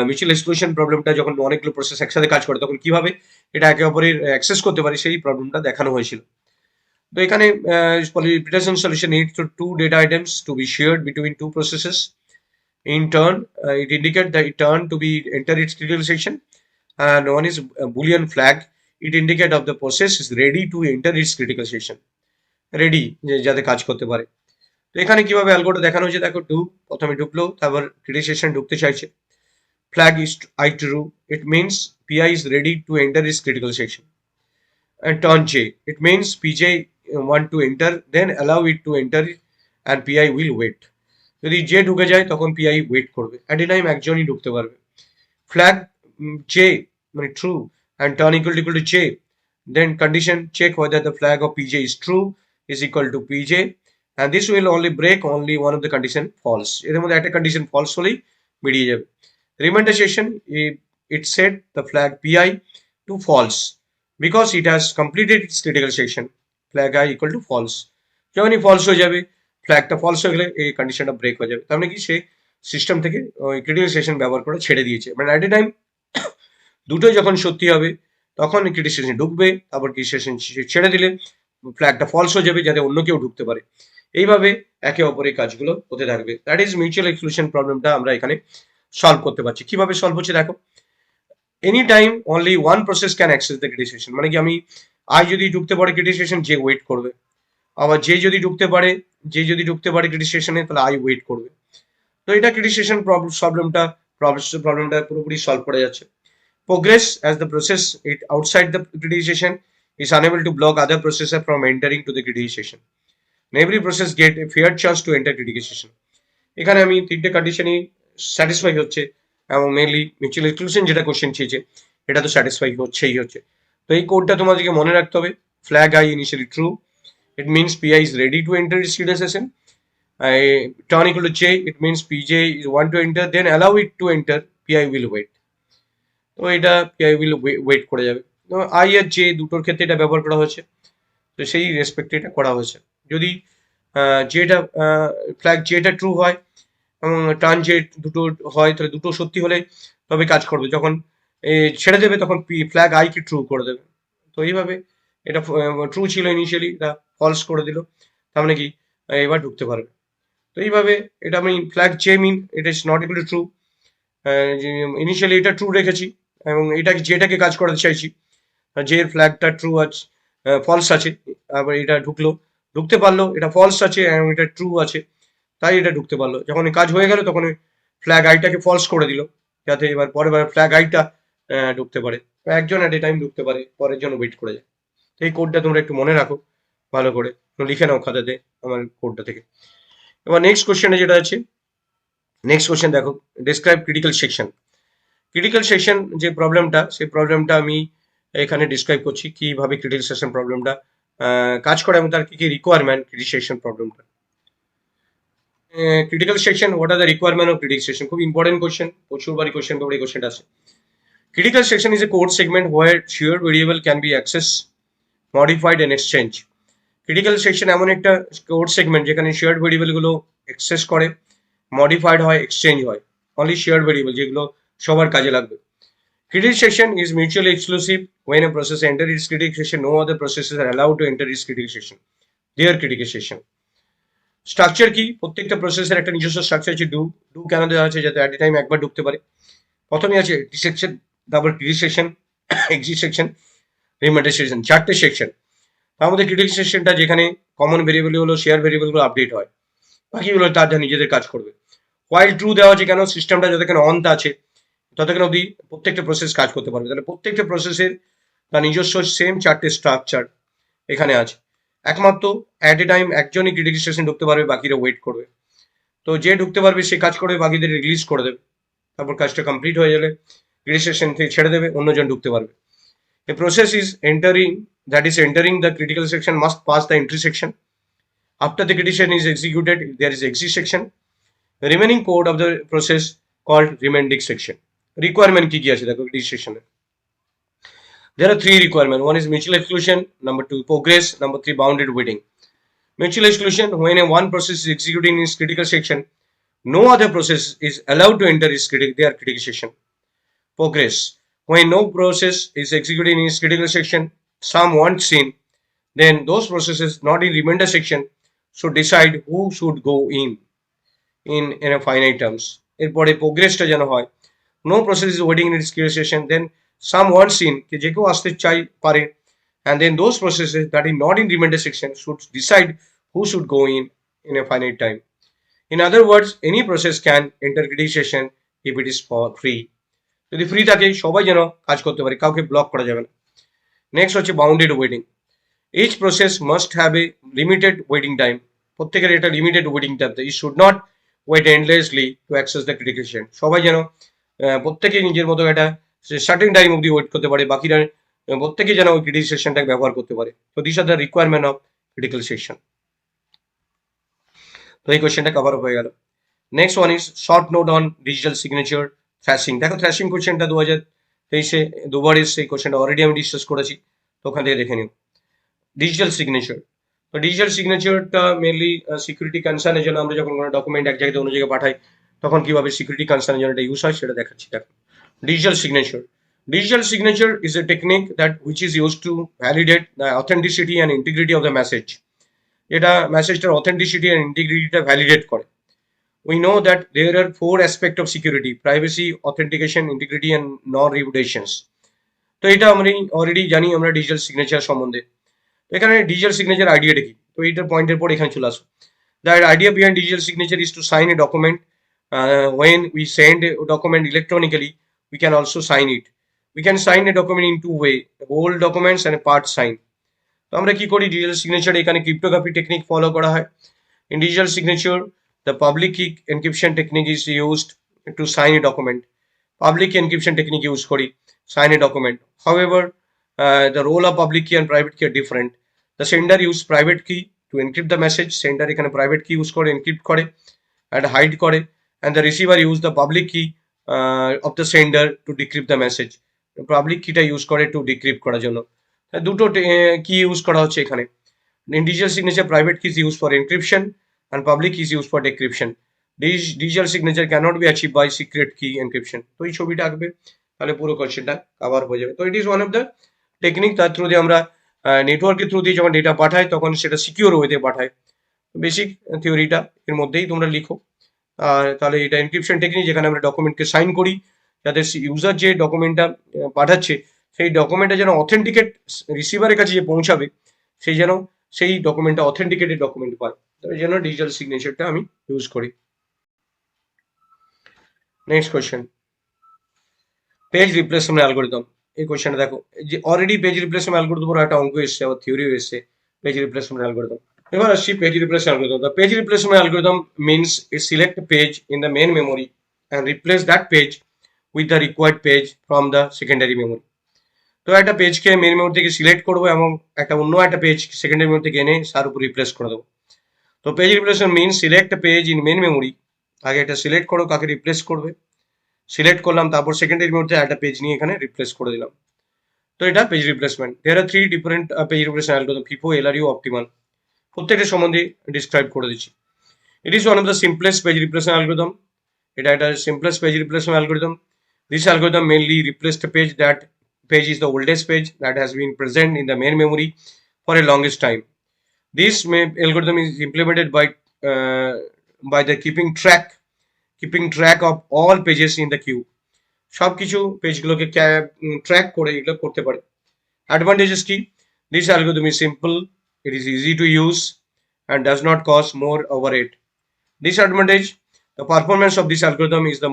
mutual exclusion প্রবলেমটা যখন অনেকগুলো process একসাথে কাজ করে তখন কিভাবে এটা একে অপরের অ্যাক্সেস করতে পারে সেই প্রবলেমটা দেখানো হয়েছিল। তো এখানে Pietersen solution needs to two data items to be shared between two processes. In turn, it indicates that it turn to be enter its critical section, and one is a boolean flag. It indicates of the process is ready to enter its critical section. Ready যাতে কাজ করতে পারে। তো এখানে কিভাবে অ্যালগোটা দেখানো হয়েছে দেখো, প্রথমে ঢুকলো, তারপর ক্রিটিক সেকশন ঢুকতে চাইছে, flag is I true, it means PI is ready to enter its critical section. And turn J, it means PJ want to enter, then allow it to enter and PI will wait. যদি J ঢুকে যায় তখন PI wait করবে, at a time একজনই ঢুকতে পারবে। Flag J মানে true and turn equal to J, then condition check whether the flag of PJ is true is equal to PJ, and this will only break only one of the condition false, এর মধ্যে একটা condition false হলেই বেরিয়ে যাবে। Remainder session, it set the flag PI to false because it has completed its critical section, flag I equal to false। যখনই false হয়ে যাবে, ফ্ল্যাগটা false হয়ে গেলে এই কন্ডিশনটা ব্রেক হয়ে যাবে, তার মানে কি সে সিস্টেম থেকে ওই ক্রিটিক্যাল সেকশন ব্যবহার করে ছেড়ে দিয়েছে, মানে অ্যাট এ টাইম দুটোই যখন সত্যি হবে তখন ক্রিটিক্যাল সেকশন ঢুকবে, তারপর কি সেকশন ছেড়ে দিলে ফ্ল্যাগটা ফলস হয়ে যাবে যাতে অন্য কেউ ঢুকতে পারে। এইভাবে একে অপরের কাজগুলো হতে থাকবে। দ্যাট ইজ মিউচুয়াল এক্সক্লুশন প্রবলেমটা আমরা এখানে সলভ করতে পারছি। কিভাবে সলভ হচ্ছে দেখো, any time only one process can access the critical section, মানে কি আমি আই যদি ঢুকতে পারে ক্রিটিক্যাল সেকশন, যে ওয়েট করবে, আবার যে যদি ঢুকতে পারে, ক্রিটিক্যাল সেকশনে, তাহলে আই ওয়েট করবে। তো এটা ক্রিটিক্যাল সেকশন প্রবলেমটা পুরোপুরি সলভ করা যাচ্ছে। Progress as the process it outside the critical section is unable to block other processor from entering to the critical section. And every process get a fair chance to enter critical section. এখানে আমি তিনটে কন্ডিশনই satisfy হচ্ছে, এবং mainly mutual exclusion যেটা question চেয়েছে এটা তো satisfy হচ্ছেই হচ্ছে। তো এই কোডটা তোমাদেরকে মনে রাখতে হবে। Flag I initially true, it means pi is ready to enter its serial session. I turn equal to j, it means pj is want to enter, then allow it to enter, pi will wait. তো এটা pi will wait করে যাবে। তো i R j দুটোর ক্ষেত্রে এটা ব্যবহার করা হয়েছে, তো সেই রেসপেক্টে এটা করা হয়েছে। যদি যেটা ফ্ল্যাগ যেটা ট্রু হয় এবং টার্ন যে দুটো হয়, তাহলে দুটো সত্যি হলে তবে কাজ করবে, যখন ছেড়ে দেবে তখন ফ্ল্যাগ আই কে ট্রু করে দেবে। তো এইভাবে এটা ট্রু ছিল ইনিশিয়ালি, এটা ফলস করে দিল, তার মানে কি এবার ঢুকতে পারবে। তো এইভাবে এটা আমি ফ্ল্যাগ জে মিন এটা is not equal to true, initially এটা ট্রু রেখেছি এবং এটাকে যেটাকে কাজ করাতে চাইছি, যে ফ্ল্যাগটা ট্রু আছে ফলস আছে, আবার এটা ঢুকতে পারলো, এটা ফলস আছে এবং এটা ট্রু আছে, তাই এটা ঢুকতে পারলো। যখন কাজ হয়ে গেল তখন ফ্ল্যাগ আইটাকে ফলস করে দিল, যাতে এবার পরের বার ফ্ল্যাগ আইটা ঢুকতে পারে, একজন এট এ টাইম ঢুকতে পারে, পরের জন্য ওয়েট করে যায়। তো এই কোডটা তোমরা একটু মনে রাখো ভালো করে, লিখে নাও খাতাতে আমার কোডটা থেকে। এবার নেক্সট কোশ্চেনে যেটা আছে, নেক্সট কোশ্চেন দেখো, describe critical section. Critical section যে প্রবলেমটা, সেই প্রবলেমটা আমি এখানে ডিসক্রাইব করছি কিভাবে ক্রিটিক্যাল সেকশন প্রবলেমটা কাজ করে এবং তার কি কি রিকোয়ারমেন্ট ক্রিটিক্যাল সেকশন প্রবলেমটা। Critical section, what are the requirement of critical section, খুব ইম্পর্টেন্ট কোশ্চেন, প্রচুরবারই কোশ্চেন পেপারে এই কোশ্চেনটা আছে। Critical section is a code segment where shared variable can be accessed, modified and exchanged. Critical section এমন একটা code segment যেখানে shared variable গুলো access করে, মডিফাইড হয়, এক্সচেঞ্জ হয়, অনলি শেয়ার্ড ভেরিয়েবল যেগুলো সবার কাজে লাগবে। Critical section is mutually exclusive. When a process enters its critical section, no other processes are allowed to enter its critical section. Their critical section. Structure কি, প্রত্যেকটা প্রসেসের একটা নিজস্ব স্ট্রাকচার আছে। ডু কেন দেওয়া আছে, যাতে অ্যাট এ টাইম একবার ঢুকতে পারে। প্রথমে আছে ডিসেকশন, তারপর critic section, exit section, reminder section, চারটে সেকশন। তার মধ্যে ক্রিটিক সেকশনটা যেখানে কমন ভেরিয়েবল হলো শেয়ার ভেরিয়েবল গুলো আপডেট হয়, বাকিগুলো তার নিজেদের কাজ করবে। হোয়াইল ট্রু দেওয়া আছে কেন, সিস্টেমটা যতক্ষণ অন আছে ততক্ষণ অবধি প্রত্যেকটা প্রসেস কাজ করতে পারবে। তাহলে প্রত্যেকটা প্রসেসের তার নিজস্ব সেম চারটে স্ট্রাকচার এখানে আছে। একমাত্র অ্যাট এ টাইম একজনই ক্রিটিক সেকশন ঢুকতে পারবে, বাকিরা ওয়েট করবে। তো যে ঢুকতে পারবে সে কাজ করবে, বাকিদের রিলিজ করে দেবে, তারপর কাজটা কমপ্লিট হয়ে গেলে ক্রিটিক সেকশন থেকে ছেড়ে দেবে, অন্যজন ঢুকতে পারবে। A process is entering, that is entering the critical section must pass the entry section. After the critical section is executed, there is exit section. The remaining code of the process called remaining section. Requirement কি কি আছে দেখো critical section A. There are three requirements. One is mutual exclusion, number two progress, number three bounded waiting. Mutual exclusion, when one process is executing in its critical section, no other process is allowed to enter their critical section. Progress, when no process is executed in its critical section, some want seen, then those processes not in remainder section should decide who should go in a finite terms. এরপরে প্রোগ্রেসটা যেন হয়, no process is waiting in its critical section, then some want seen যে কেউ আসতে চাই পারে, and then those processes that are not in remainder section should decide who should go in a finite time. In other words, any process can enter critical section if it is for free. যদি free থাকে সবাই যেন কাজ করতে পারে, কাউকে block করা যাবে না। নেক্সট হচ্ছে bounded waiting. Each process must have a limited waiting time. প্রত্যেকের একটা limited waiting time, it should not wait endlessly to access the critical section. সবাই যেন প্রত্যেকে নিজের মতো একটা সার্টেন টাইম অবধি ওয়েট করতে পারে, বাকিরা প্রত্যেকে যেন ওই ক্রিটিক্যাল সেকশনটাকে ব্যবহার করতে পারে। তো this are the requirement of critical section. তো এই কোয়েশ্চেনটা কভার আপ হয়ে গেল। Next one is short note on digital signature thrashing. দেখো থ্র্যাশিং কোয়েশ্চেনটা 2023-এ দুবার এসছে, এই কোয়েশ্চেনটা অলরেডি আমি ডিসকাস করেছি, তো ওখান থেকে দেখে নিও। ডিজিটাল সিগনেচার, তো ডিজিটাল সিগনেচারটা মেনলি সিকিউরিটি কনসার্নের জন্য, আমরা যখন কোনো ডকুমেন্ট এক জায়গায় অন্য জায়গায় পাঠাই তখন কিভাবে সিকিউরিটি কনসার্নের জন্য এটা ইউজ হয় সেটা দেখাচ্ছি। দেখো digital signature, digital signature is a technique that which is used to validate the authenticity and integrity of the message. এটা মেসেজটার অথেন্টিসিটি এন্ড ইন্টিগ্রিটিটা ভ্যালিডেট করে। We know that there are four aspects of security: privacy, authentication, integrity and non-repudiations. তো এটা আমরা already জানি আমরা digital signature সম্বন্ধে। তো এখানে ডিজিটাল সিগনেচার আইডিয়াটা কি, তো এইটার পয়েন্টের পর এখানে চলে আসো। The idea behind digital signature is to sign a document. When we send a document electronically, we can also sign it. We can sign a document in two ways: whole documents and a part sign. তো আমরা কি করি, digital signature এখানে cryptography technique follow করা হয়। In digital signature, the public key encryption technique is used to sign a document. Public encryption technique use করি sign a document. However, The role of public key and private key are different. The sender use private key to encrypt the message. Sender এখানে private key use করে encrypt করে and hide করে, and the receiver use the public key of the sender to decrypt the message. Public keyটা use করে to decrypt করার জন্য। দুটো কি ইউজ করা হচ্ছে এখানে। In digital signature, private key is used for encryption and public key is used for decryption. Digital signature cannot be achieved by secret key encryption. তো এই ছবিটা আঁকবে, তাহলে পুরো কোশ্চেনটা কভার হয়ে যাবে। তো ইট is one of the technique, তার থ্রু দিয়ে আমরা নেটওয়ার্কের থ্রু দিয়ে যখন ডেটা পাঠাই তখন সেটা সিকিউর ওয়েতে পাঠায়। বেসিক থিওরিটা এর মধ্যেই তোমরা লিখো। আর তাহলে এটা এনক্রিপশন টেকনিক, যেখানে আমরা ডকুমেন্টকে সাইন করি যাতে ইউজার যে ডকুমেন্টটা পাঠাচ্ছে সেই ডকুমেন্টটা যেন অথেন্টিকেট রিসিভারের কাছে যে পৌঁছাবে সেই যেন সেই ডকুমেন্টটা অথেন্টিকেটেড ডকুমেন্ট পায়, তাই জন্য ডিজিটাল সিগনেচারটা আমি ইউজ করি। Next question, page replacement algorithm. এই কোয়েশ্চেনটা দেখো, যে অলরেডি পেজ রিপ্লেসমেন্ট অ্যালগরিদম উপর একটা অঙ্ক এসছে, আবার থিওরিও এসছে পেজ রিপ্লেসমেন্ট অ্যালগরিদম। এবার আসছি page replacement algorithm. The page replacement algorithm means it select a page in the main memory and replace that page with the required page from the secondary memory. তো একটা পেজকে main memory থেকে select করবো এবং অন্য একটা page secondary memory থেকে এনে তার উপর রিপ্লেস করে দেবো। তো page replacement means select page in main memory. আগে এটা সিলেক্ট করো কাকে রিপ্লেস করবে, সিলেক্ট করলাম, তারপর সেকেন্ডারি মেমোরিতে একটা পেজ নিয়ে এখানে রিপ্লেস করে দিলাম। তো এটা page replacement. There are three different page replacement algorithm, FIFO, LRU, optimal. প্রত্যেকটা সম্বন্ধে ডিসক্রাইব করে দিচ্ছি। It is one of the simplest page replacement algorithm. এটা একটা simplest page replacement algorithm. This algorithm mainly replaced a page that page is the oldest page that has been present in the main memory for a longest time. This algorithm is implemented by the keeping track of all pages in the queue. সব কিছু পেজগুলোকে track করে এগুলো করতে পারে। Advantages কি? This algorithm is simple, it is easy to use and does not cost more overhead. Disadvantage, the performance of this algorithm is the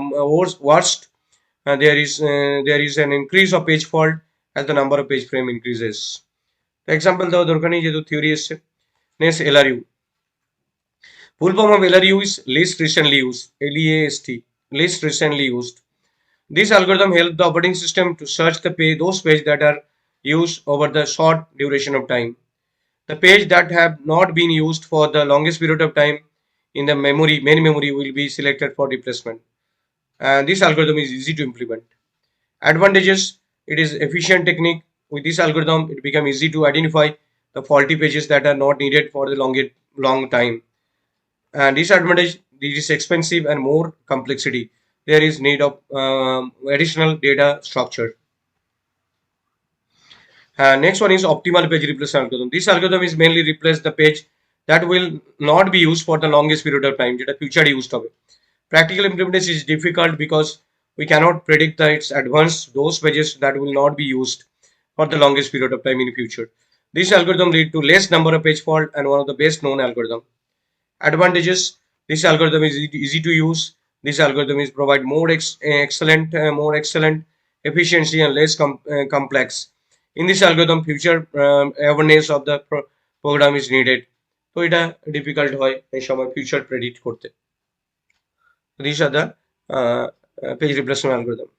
worst. There is an increase of page fault as the number of page frame increases. Example দেওয়া দরকার নেই যেহেতু theory এসছে। Next LRU. Full form of LRU is least recently used, LEAST, least recently used. This algorithm helps the operating system to search those pages that are used over the short duration of time. The page that have not been used for the longest period of time in the main memory will be selected for replacement. And this algorithm is easy to implement. Advantages, it is efficient technique. With this algorithm, it become easy to identify the faulty pages that are not needed for the long time. And disadvantage, it is expensive and more complexity. There is need of additional data structure. Next one is optimal page replacement algorithm. This algorithm is mainly replace the page that will not be used for the longest period of time, যেটা future used হবে। Practical implementation is difficult because we cannot predict its advance those pages that will not be used for the longest period of time in future. This algorithm lead to less number of page fault and one of the best known algorithm. Advantages, this algorithm is easy to use. This algorithm is provide more excellent efficiency and less complex. In this algorithm, future awareness of the program is needed. তো এটা difficult হয় এই সময় future predict করতে। These are the page replacement algorithm.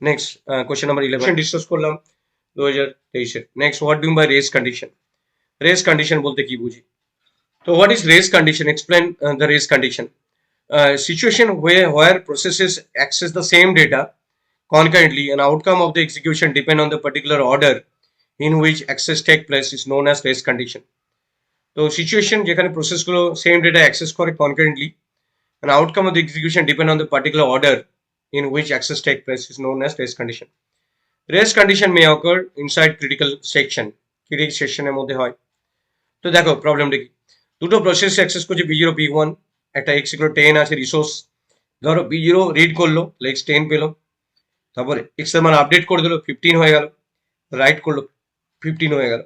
Next, question number 11 discuss করলাম 2023 এর। Next, what do by race condition. Race condition বলতে কি বুঝি? So what is race condition? Explain the race condition. Situation where processes access the same data concurrently and outcome of the execution depend on the particular order in which access take place is known as race condition. So situation যেখানে process গুলো same data access করে concurrently and outcome of the execution depend on the particular order in which access take place is known as race condition. Race condition may occur inside critical section এর মধ্যে হয়। তো দেখো প্রবলেমটা কি, দুটো process access করছে p0 p1, একটা x = 10 আছে রিসোর্স, ধরো p0 রিড করলো x 10 পেলো, তারপরে x এর মান আপডেট করে দিল 15 হয়ে গেল, রাইট করলো 15 হয়ে গেল।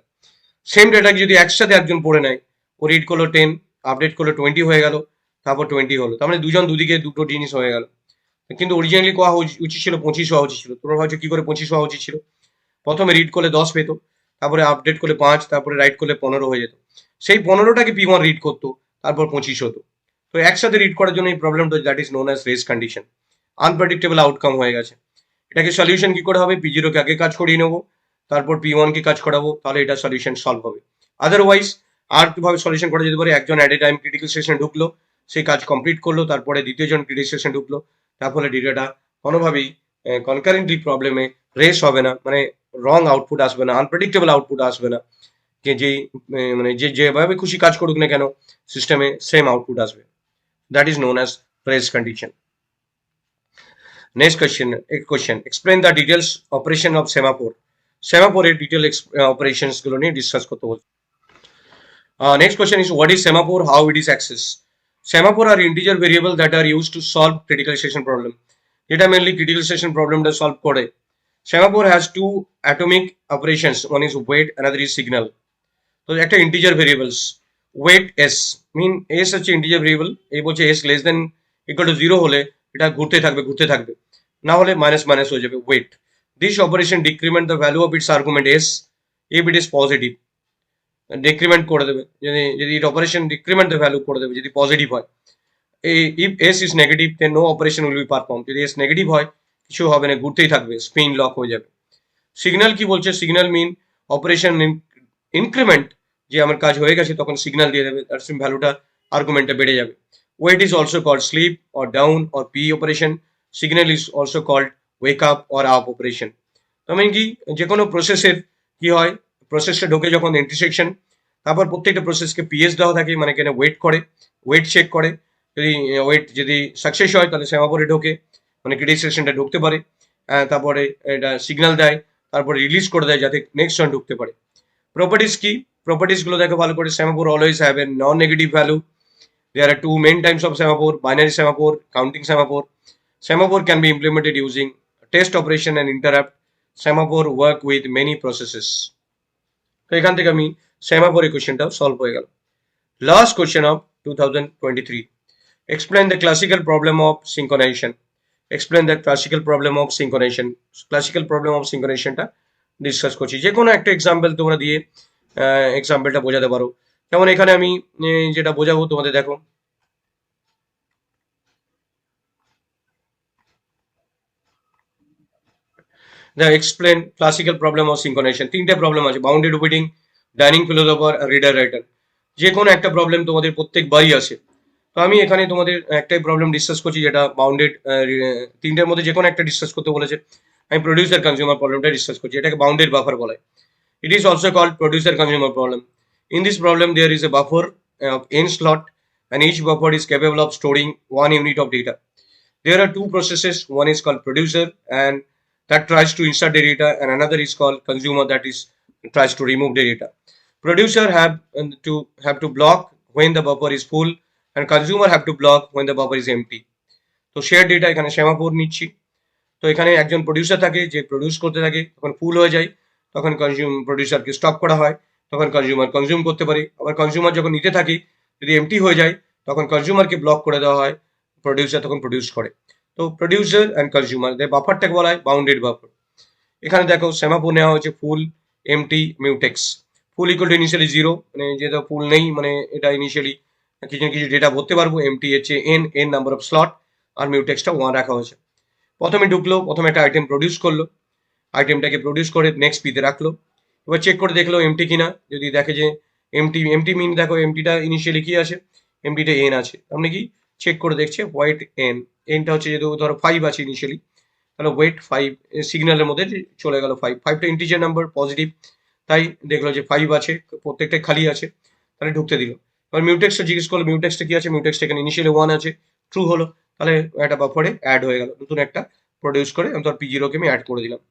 সেম ডেটাকে যদি একসাথে একজন পড়ে নেয়, ও রিড করলো 10, আপডেট করলো 20 হয়ে গেল, তারপর 20 হলো, তার মানে দুজন দুদিকে দুটো জিনিস হয়ে গেল। কিন্তু অরিজিনালি কোয়া উচিত ছিল 25 হওয়া উচিত ছিল। তোমরা ভাবছো কি করে 25 হওয়া উচিত ছিল? প্রথমে রিড করলে 10 পেতো, তারপরে আপডেট করলে 5, তারপরে রাইট করলে 15 হয়ে যেত। সেই 15টাকে p1 রিড করতো, তারপর 25 হতো। তো একসাথে রিড করার জন্য এই প্রবলেমটা, that is known as race condition. Unpredictable outcome হয়ে গেছে। এটাকে সলিউশন কি করে হবে? p0 কে আগে কাজ করিয়ে নেবো, তারপর P1 কে কাজ করাবো, তাহলে এটা সলিউশন সলভ হবে। আদারওয়াইজ আর কিভাবে সলিউশন করা যেতে পারে, একজন at a time critical section ঢুকলো, সেই কাজ কমপ্লিট করলো, তারপরে দ্বিতীয়জন ক্রিটিক্যাল সেকশন ঢুকলো, তার ফলে ডেটাটা কোনোভাবেই কনকারেন্টলি প্রবলেমে রেস হবে না, মানে রং আউটপুট আসবে না, আনপ্রেডিক্টেবল আউটপুট আসবে না, যে যেই মানে যেভাবে খুশি কাজ করুক না কেন সিস্টেমে সেম আউটপুট আসবে। That is known as race condition. Next question, explain the details operation of semaphore. সেমাফোরের ডিটেল অপারেশনস গুলো নিয়ে ডিসকাস করতে বলছি। Next question is, what is semaphore? How it is accessed? Semaphore are integer variable that are used to solve critical station problem. এটা mainly critical station problem টা solve করে। Semaphore has two atomic operations. One is wait, another is signal. তো একটা integer variables, wait s, mean s হচ্ছে integer variable, এই বলছে s less than equal to 0 হলে এটা ঘুরতে থাকবে, না হলে মাইনাস মাইনাস হয়ে যাবে wait. This operation decrement the value of its argument s if it is positive. Decrement করে দেবে, যদি এটা অপারেশন ডিক্রিমেন্ট দ্য ভ্যালু করে দেবে যদি পজিটিভ হয়। If S is negative then no operation will be perform, যদি এস নেগেটিভ হয় কিছু হবে না, ঘুরতেই থাকবে, স্পিন লক হয়ে যাবে। সিগন্যাল কি বলছে, সিগন্যাল মিন অপারেশন ইনক্রিমেন্ট, যে আমার কাজ হয়ে গেছে তখন সিগন্যাল দিয়ে দেবে, তার ভ্যালুটা আর্গুমেন্টটা বেড়ে যাবে। Wait is also called sleep or down or P operation. Signal is also called wake up or up operation. তার মানে কি, যে কোনো প্রসেসের কি হয়, প্রসেসটা ঢোকে যখন ইন্টারসেকশন, তারপর প্রত্যেকটা প্রসেসকে পিএস দেওয়া থাকে, মানে এখানে ওয়েট করে, ওয়েট চেক করে, যদি ওয়েট যদি সাকসেস হয় তাহলে সেমাফোরে ঢোকে, মানে ক্রিটিক সেকশনটা ঢুকতে পারে, তারপরে এটা সিগন্যাল দেয়, তারপরে রিলিজ করে দেয় যাতে নেক্সট জন ঢুকতে পারে। প্রপার্টিস কি, প্রপার্টিস গুলো দেখো ভালো করে। Semaphore always have a non negative value. There are two main types of semaphore: binary semaphore, counting semaphore. Semaphore can be implemented using test operation and interrupt. Semaphore work with many processes. তো এখান থেকে আমি semaphore কোশ্চেনটাও solve হয়ে গেল। Last question of 2023, explain the classical problem of synchronization. Explain the classical problem of synchronization. Classical problem of synchronization টা discuss করছি। যে কোনো একটা এক্সাম্পল তোমরা দিয়ে এক্সাম্পলটা বোঝাতে পারো। যেমন এখানে আমি যেটা বোঝাবো তোমাদের, দেখো the explain classical problem of synchronization, তিনটে প্রবলেম আছে: bounded waiting, dining philosopher, reader writer. যে কোনো একটা প্রবলেম তোমাদের প্রত্যেকবারই আসে। তো আমি এখানে তোমাদের একটাই প্রবলেম ডিসকাস করছি যেটা বাউন্ডেড, তিনটের মধ্যে যে কোনো একটা ডিসকাস করতে বলেছে। আমি প্রডিউসার কনজিউমার প্রবলেমটা ডিসকাস করছি, এটাকে বাউন্ডেড বাফার বলা হয়। It is also called producer consumer problem. In this problem there is a buffer of n slot and each buffer is capable of storing one unit of data. There are two processes, one is called producer and that tries to insert the data, and another is called consumer that is tries to remove the data. Producer have to block when the buffer is full and consumer have to block when the buffer is empty. তো share data এখানে semaphore নিচ্ছি। তো এখানে একজন producer থাকে যে produce করতে থাকে, তখন ফুল হয়ে যায় তখন প্রডিউসারকে স্টপ করা হয়, তখন কনজিউমার কনজিউম করতে পারে। আবার কনজিউমার যখন নিতে থাকে, যদি এমটি হয়ে যায় তখন কনজিউমারকে ব্লক করে দেওয়া হয়, প্রডিউসার তখন প্রডিউস করে। তো প্রডিউসার অ্যান্ড কনজিউমার বাফারটাকে বলা হয় বাউন্ডেড বাফার। এখানে দেখো সেমাফোর নেওয়া হয়েছে full, empty, mutex. Full equal to initially 0, মানে যেটা ফুল নেই মানে এটা ইনিশিয়ালি কিছু না কিছু ডেটা ভরতে পারবো। এমটি হচ্ছে এন নাম্বার অফ স্লট, আর মিউটেক্সটা 1 রাখা হয়েছে। প্রথমে ঢুকলো, প্রথমে একটা আইটেম প্রডিউস করলো, আইটেমটাকে প্রডিউস করে নেক্সট পিতে রাখলো, এবার চেক করে দেখলো এমটি কিনা। যদি দেখে যে এমটি, এমটি মিন দেখো এমটিটা ইনিশিয়ালি কি আছে, এমটিটা এন আছে, আপনি কি চেক করে দেখছে হোয়াইট এন, এনটা হচ্ছে যেহেতু ধরো 5 আছে ইনিশিয়ালি, তাহলে ওয়েট 5 সিগন্যালের মধ্যে চলে গেল 5, 5টা ইন্টিজার নাম্বার পজিটিভ, তাই দেখলো যে 5 আছে, প্রত্যেকটা খালি আছে, তাহলে ঢুকতে দিল। এবার মিউটেক্সটা জিজ্ঞেস করলো মিউটেক্সটা কি আছে, মিউটেক্সটা এখানে ইনিশিয়ালি 1 আছে, ট্রু হলো, তাহলে একটা বাফারে অ্যাড হয়ে গেল, নতুন একটা প্রডিউস করে আমি তোর P0 কে আমি অ্যাড করে দিলাম।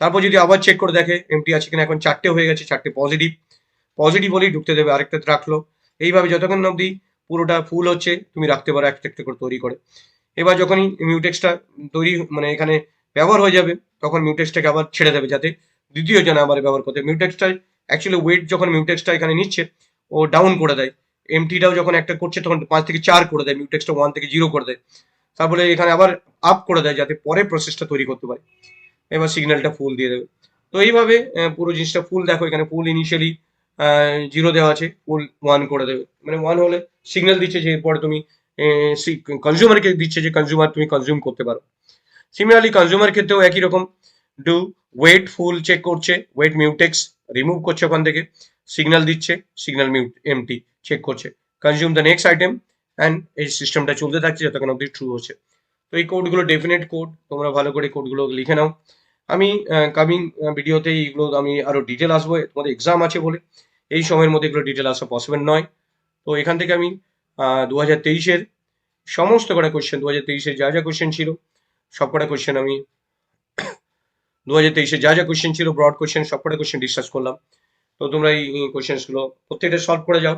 তারপর যদি আবার চেক করে দেখে এমটি আছে কিনা, এখন 4টে হয়ে গেছে, 4টে পজিটিভ, পজিটিভ হলেই ঢুকতে দেবে, আরেকটা রাখলো। এইভাবে যতক্ষণ অবধি পুরোটা ফুল হচ্ছে তুমি রাখতে পারো একটা একটা করে তৈরি করে। এবার যখনই মিউটেক্সটা তৈরি মানে এখানে ব্যবহার হয়ে যাবে, তখন মিউটেক্সটাকে আবার ছেড়ে দেবে যাতে দ্বিতীয় জন আবার ব্যবহার করতে। মিউটেক্সটা অ্যাকচুয়ালি ওয়েট যখন মিউটেক্সটা এখানে নিচ্ছে ও ডাউন করে দেয়, এমটিটাও যখন একটা করছে তখন 5 থেকে 4 করে দেয়, মিউটেক্সটা 1 থেকে 0 করে দেয়, তারপরে এখানে আবার আপ করে দেয় যাতে পরে প্রসেসটা তৈরি করতে পারে। এবার সিগন্যালটা ফুল দিয়ে দেবে। তো এইভাবে পুরো জিনিসটা ফুল, দেখো এখানে ফুল ইনিশিয়ালি 0 দেওয়া আছে, ফুল 1 করে দেবে, মানে 1 হলে সিগন্যাল দিচ্ছে যে এরপরে তুমি কনজিউমারকে দিচ্ছে যে কনজিউমার তুমি কনজিউম করতে পারো। সিমিলারলি কনজিউমার ক্ষেত্রেও একই রকম, ডু ওয়েট ফুল চেক করছে, ওয়েট মিউটেক্স রিমুভ করছে ওখান থেকে, সিগন্যাল দিচ্ছে, সিগন্যাল মিউট এমটি চেক করছে, consume the next item, and এই সিস্টেমটা চলতে থাকছে যতক্ষণ অব্দি ট্রু হচ্ছে। তো এই কোডগুলো ডেফিনেট কোড, তোমরা ভালো করে কোডগুলো লিখে নাও। আমি কামিং ভিডিওতে এইগুলো আমি আরো ডিটেল আসবো, তোমাদের এক্সাম আছে বলে এই সময়ের মধ্যে এগুলো ডিটেল আসা পসিবল নয়। তো এখান থেকে আমি 2023-এর সমস্ত কটা কোয়েশ্চেন, 2023-এ যা যা কোয়েশ্চেন ছিল সব কটা কোয়েশ্চেন আমি 2023-এ যা যা কোয়েশ্চেন ছিল ব্রড কোয়েশ্চেন সব কটা কোয়েশ্চেন ডিসকাস করলাম। তো তোমরা এই কোয়েশ্চেন্সগুলো প্রত্যেকটা সলভ করে যাও।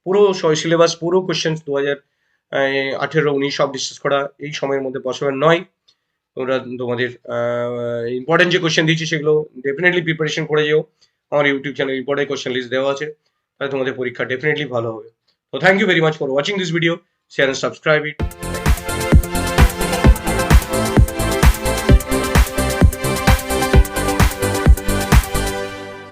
পুরো সিলেবাস পুরো কোয়েশ্চেন 2018-19 সব ডিসকাস করা এই সময়ের মধ্যে পসিবল নয়। তোমরা তোমাদের ইম্পর্টেন্ট যে কোয়েশ্চেন দিচ্ছি সেগুলো ডেফিনেটলি প্রিপারেশন করে যেও। আমার YouTube channel important question list দেওয়া আছে, তাহলে তোমাদের পরীক্ষা ডেফিনেটলি ভালো হবে। তো thank you very much for watching this video, share and subscribe it.